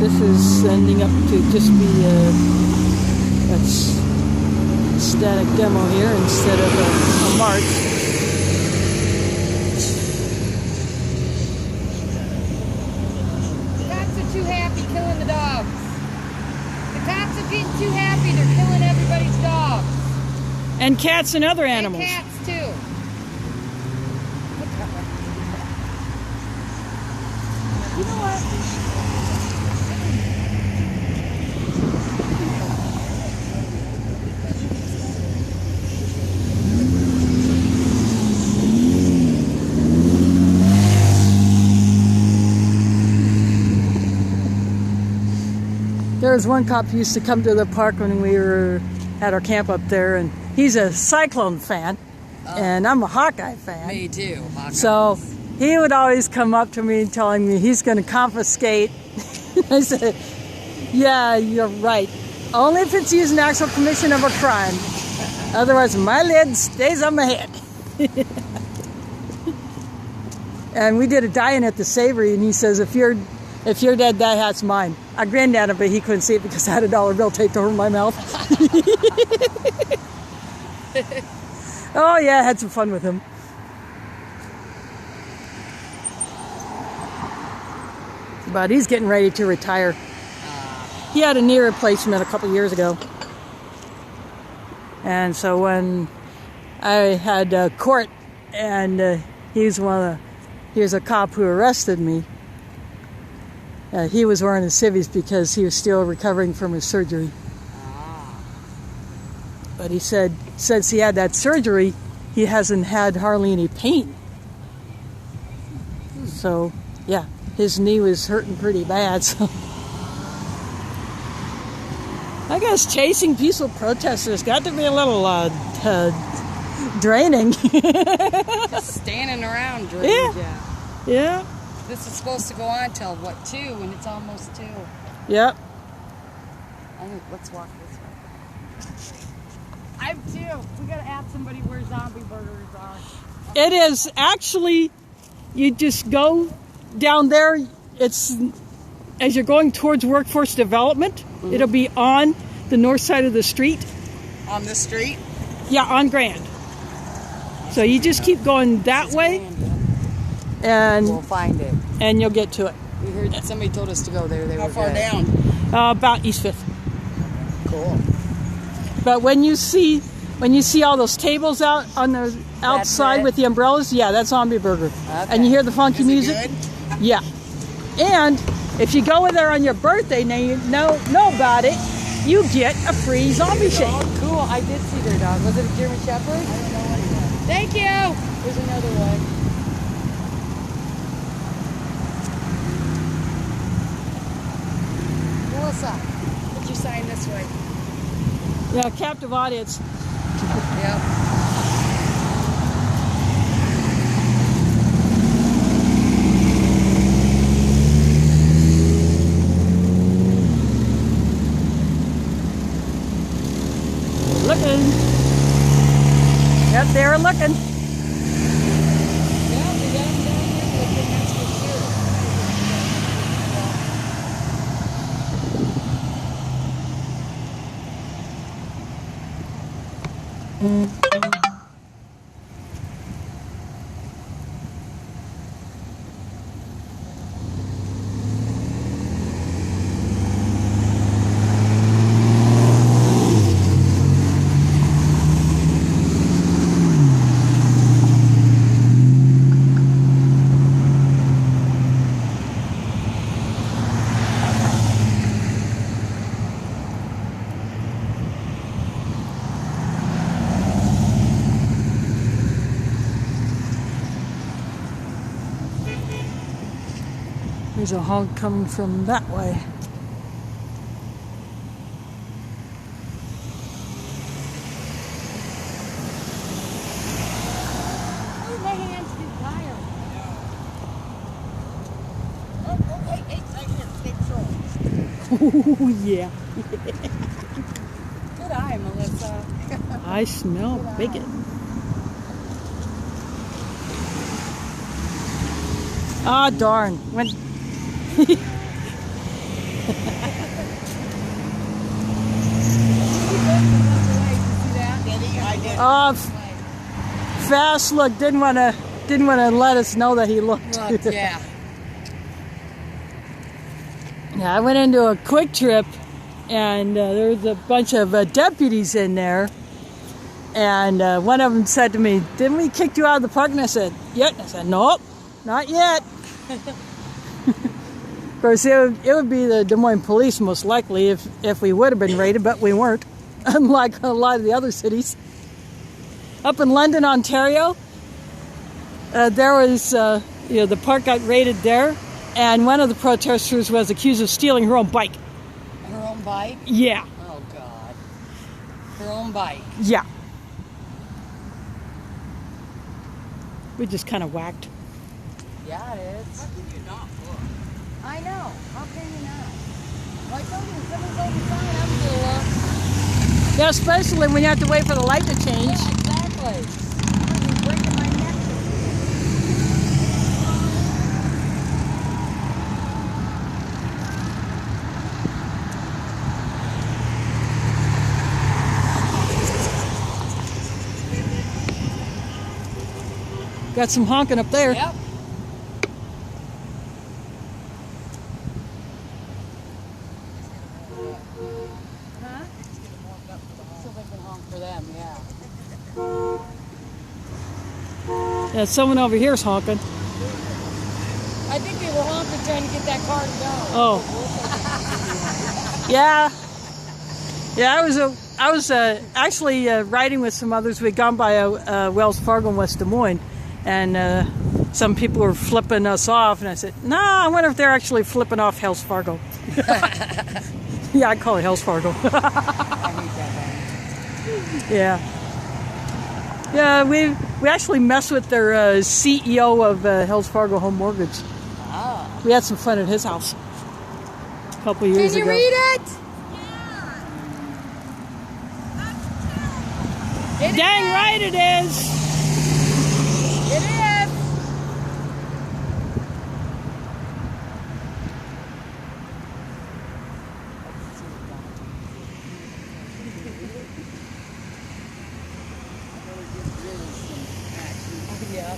This is ending up to just be a static demo here instead of a march. The cops are too happy killing the dogs. The cops are getting too happy. They're killing everybody's dogs. And cats and other animals. And cats too. You know what? There was one cop who used to come to the park when we were at our camp up there, and he's a Cyclone fan, and I'm a Hawkeye fan. Me too. Hawkeye. So he would always come up to me telling me he's going to confiscate. I said, yeah, you're right. Only if it's used in actual commission of a crime. Otherwise, my lid stays on my head. And we did a die-in at the Savory, and he says, if you're dead, that hat's mine. I grinned at him, but he couldn't see it because I had a dollar bill taped over my mouth. Oh yeah, I had some fun with him. But he's getting ready to retire. He had a knee replacement a couple years ago. And so when I had court, and he was a cop who arrested me. He was wearing his civvies because he was still recovering from his surgery. But he said since he had that surgery, he hasn't had hardly any pain. So, yeah, his knee was hurting pretty bad. So, I guess chasing peaceful protesters got to be a little draining. Just standing around drains you. Yeah. This is supposed to go on till what, 2, and it's almost 2. Yep. I think let's walk this way. I'm too. We gotta ask somebody where zombie burgers are. It is actually, you just go down there. It's as you're going towards workforce development. It'll be on the north side of the street. On this street? Yeah, on Grand. So you just keep going that way, and we'll find it. And you'll get to it. We heard that somebody told us to go there. How far down? About East 5th. Cool. But when you see all those tables out on the outside with the umbrellas, yeah, that's Zombie Burger. Okay. And you hear the funky music. Good? Yeah. And if you go in there on your birthday, now you know about it, you get a free zombie shake. Oh, cool. I did see their dog. Was it a German Shepherd? I don't know what it was. Thank you. There's another one. Melissa, put your sign this way. Yeah, captive audience. Yep. Looking. Yep, they were looking. Yeah, we got them down there looking, that's for sure. There's a honk coming from that way. Oh, my hands too tired. Oh, yeah. Good eye, Melissa. I smell bacon. Ah, darn. When Fast look, didn't want to let us know that he looked. Yeah. Yeah, I went into a Quick Trip, and there was a bunch of deputies in there, and one of them said to me, "Didn't we kick you out of the park?" And I said, "Yep." I said, "Nope, not yet." Of course, it would be the Des Moines police most likely if we would have been raided, but we weren't, unlike a lot of the other cities. Up in London, Ontario, there was, the park got raided there, and one of the protesters was accused of stealing her own bike. Her own own bike? Yeah. Oh, God. Her own bike? Yeah. We just kind of whacked. Yeah, it is. How can you not look? I know. How can you not? Well, I told you, when someone's on the sign, I'm going to look. Yeah, especially when you have to wait for the light to change. Yeah, exactly. You're breaking my neck. Got some honking up there. Yep. Huh? So they can honk for them, yeah. Yeah, someone over here's honking. I think they were honking trying to get that car to go. Oh. Yeah. Yeah, I was actually riding with some others. We'd gone by Wells Fargo in West Des Moines, and some people were flipping us off, and I said, "No, I wonder if they're actually flipping off Wells Fargo." Yeah, I call it Wells Fargo. I hate that one. Yeah. Yeah, we actually messed with their CEO of Wells Fargo Home Mortgage. Ah. We had some fun at his house a couple years ago. Can you read it? Dang right it is. It is. Yeah.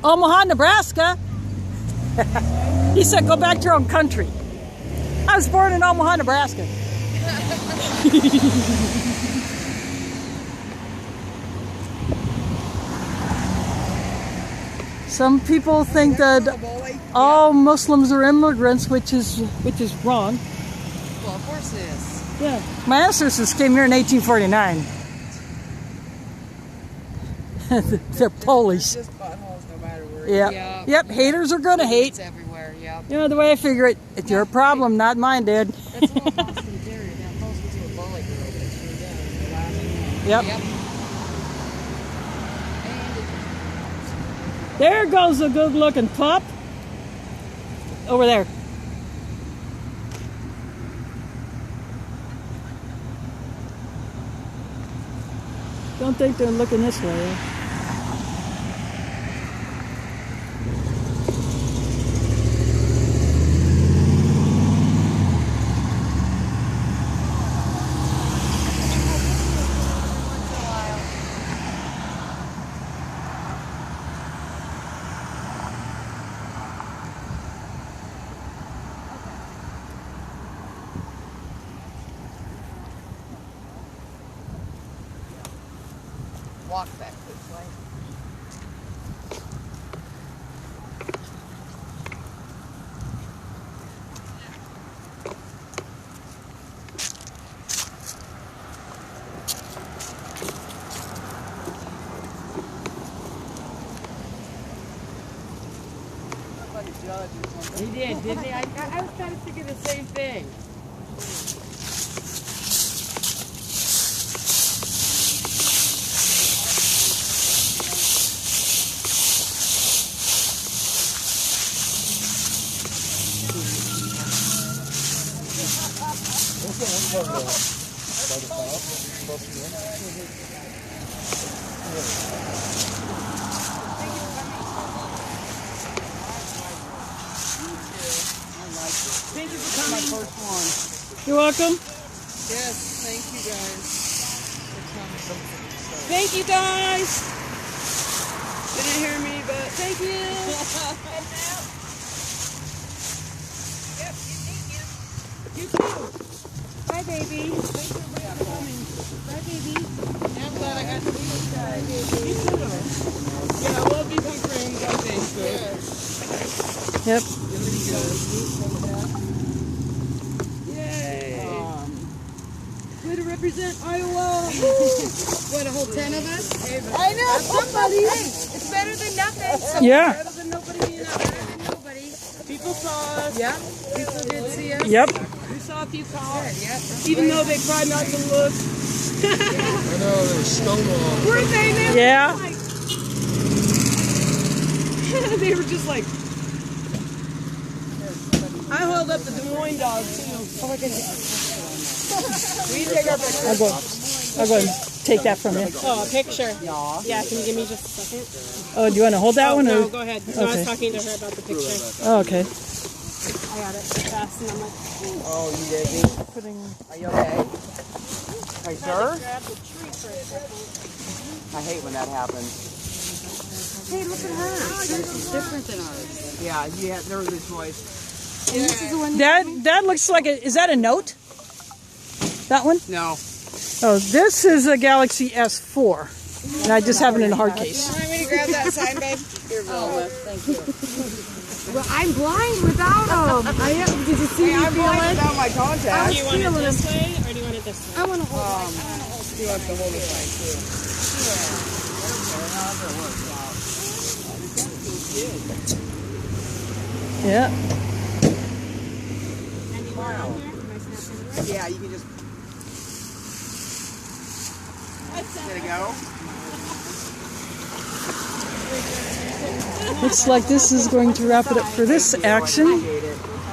Omaha, Nebraska. He said, go back to your own country. I was born in Omaha, Nebraska. Some people think that all Muslims are immigrants, which is wrong. Well, of course it is. Yeah. My ancestors came here in 1849. They're Polish. Just buttholes no matter where. Yep. Yeah. Yep. Haters are gonna hate. It's everywhere, yeah. You know the way I figure it. It's your problem, not mine, Dad. That's all Boston Terrier. That supposed to be a bully girl, but it sure does. The last one. Yep. Yep. There goes a good-looking pup. Over there. Don't think they're looking this way. Eh? Walk back this way. He did, didn't he? I was kind of thinking the same thing. Thank you for coming. My first one. You're welcome. Yes, thank you guys for coming. Thank you guys. Didn't hear me, but thank you. You too. Bye, baby. Thanks for coming. Bye, baby. Yeah, I'm glad I got to meet you guys. You too. Yeah, we'll become friends on Facebook. Yep. Really good. represent Iowa. What, a whole 10 of us? I know. Somebody. Hey, it's better than nothing. Yeah. Better than nobody being out there. Nobody. People saw us. Yeah, people did see us. Yep. We saw a few cops. Even though they tried not to look. I know, there was Stonewall. Weren't they? They were Yeah. like, they were just like. I held up the Des Moines dog too. Oh my goodness. We take our picture. I'll go and take that from you. Oh, a picture. Yeah, can you give me just a second? Oh, do you want to hold that one? No, Or? go ahead. No, I was talking to her about the picture. Oh, okay. I got it fast and I'm like, Oh, you did? Are you okay? Hey, sir? grab the tree for a second. I hate when that happens. Hey, look at her. She's different than ours. Yeah, there was this voice. And this is the one. That looks like a. Is that a Note? That one? No. Oh, this is a Galaxy S4, and I just have it in a hard case. Want me to grab that sign, babe? Here, Velma. Thank you. Well, I'm blind without them. Did you see me I'm feel blind it? without my contacts. Do you want it this way or do you want it this way? I want to hold it. He wants to hold the sign too. Yeah. Yeah, you can just. There you go. Looks like this is going to wrap it up for this action.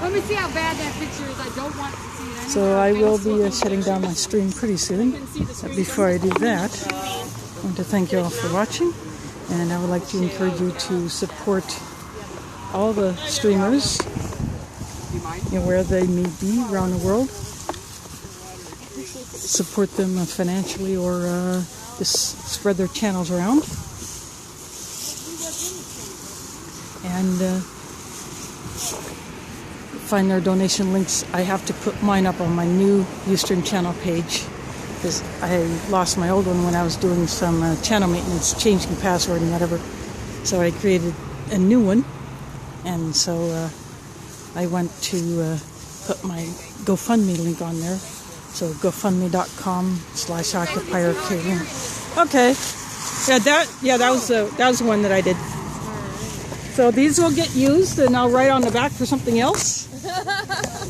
Let me see how bad that picture is. I don't want to see it anymore. So I will be shutting down my stream pretty soon. But before I do that, I want to thank you all for watching. And I would like to encourage you to support all the streamers, where they may be around the world. Support them financially or just spread their channels around. And find their donation links. I have to put mine up on my new Ustream channel page because I lost my old one when I was doing some channel maintenance, changing password and whatever. So I created a new one, and so I went to put my GoFundMe link on there. So GoFundMe.com/OccupierKLin. Okay. Yeah, that was the one that I did. So these will get used, and I'll write on the back for something else.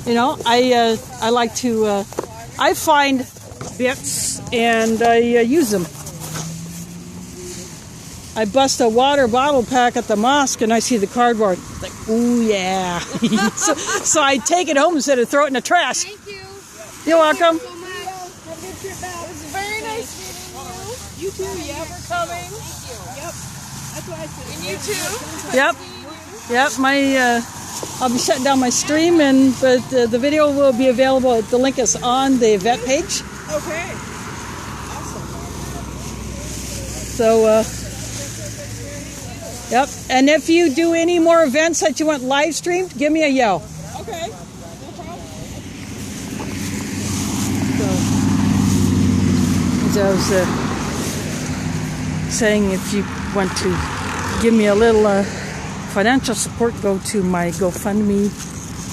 You know, I like to I find bits and I use them. I bust a water bottle pack at the mosque and I see the cardboard. Like, ooh yeah. so I take it home instead of throw it in the trash. Thank you. You're welcome. Have a good trip back. It was very nice meeting you. You too, yeah, we're coming. Yep. That's what I said. And you too? Yep, I'll be shutting down my stream, but the video will be available. The link is on the vet page. Okay. Awesome. So, yep. And if you do any more events that you want live streamed, give me a yell. Okay. No problem. So, as I was saying, if you want to give me a little financial support, go to my GoFundMe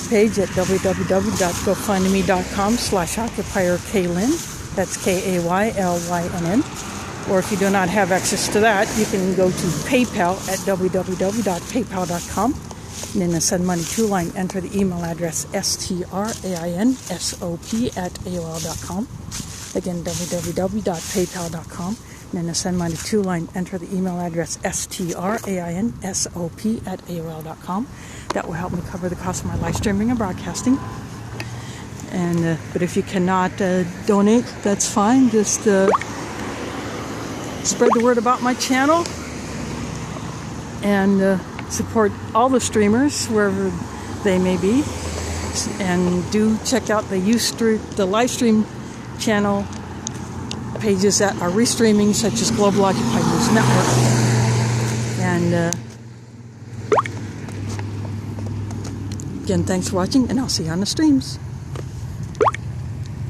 page at www.gofundme.com/OccupierKLin. That's KAYLYNN. Or if you do not have access to that, you can go to PayPal at www.paypal.com. And in the send money to line, enter the email address strainsop@aol.com. Again, www.paypal.com. And in the send money to line, enter the email address strainsop@aol.com. That will help me cover the cost of my live streaming and broadcasting. And but if you cannot donate, that's fine. Just spread the word about my channel and support all the streamers wherever they may be. And do check out the live stream channel pages that are restreaming, such as Global Occupied News Network. And again, thanks for watching, and I'll see you on the streams.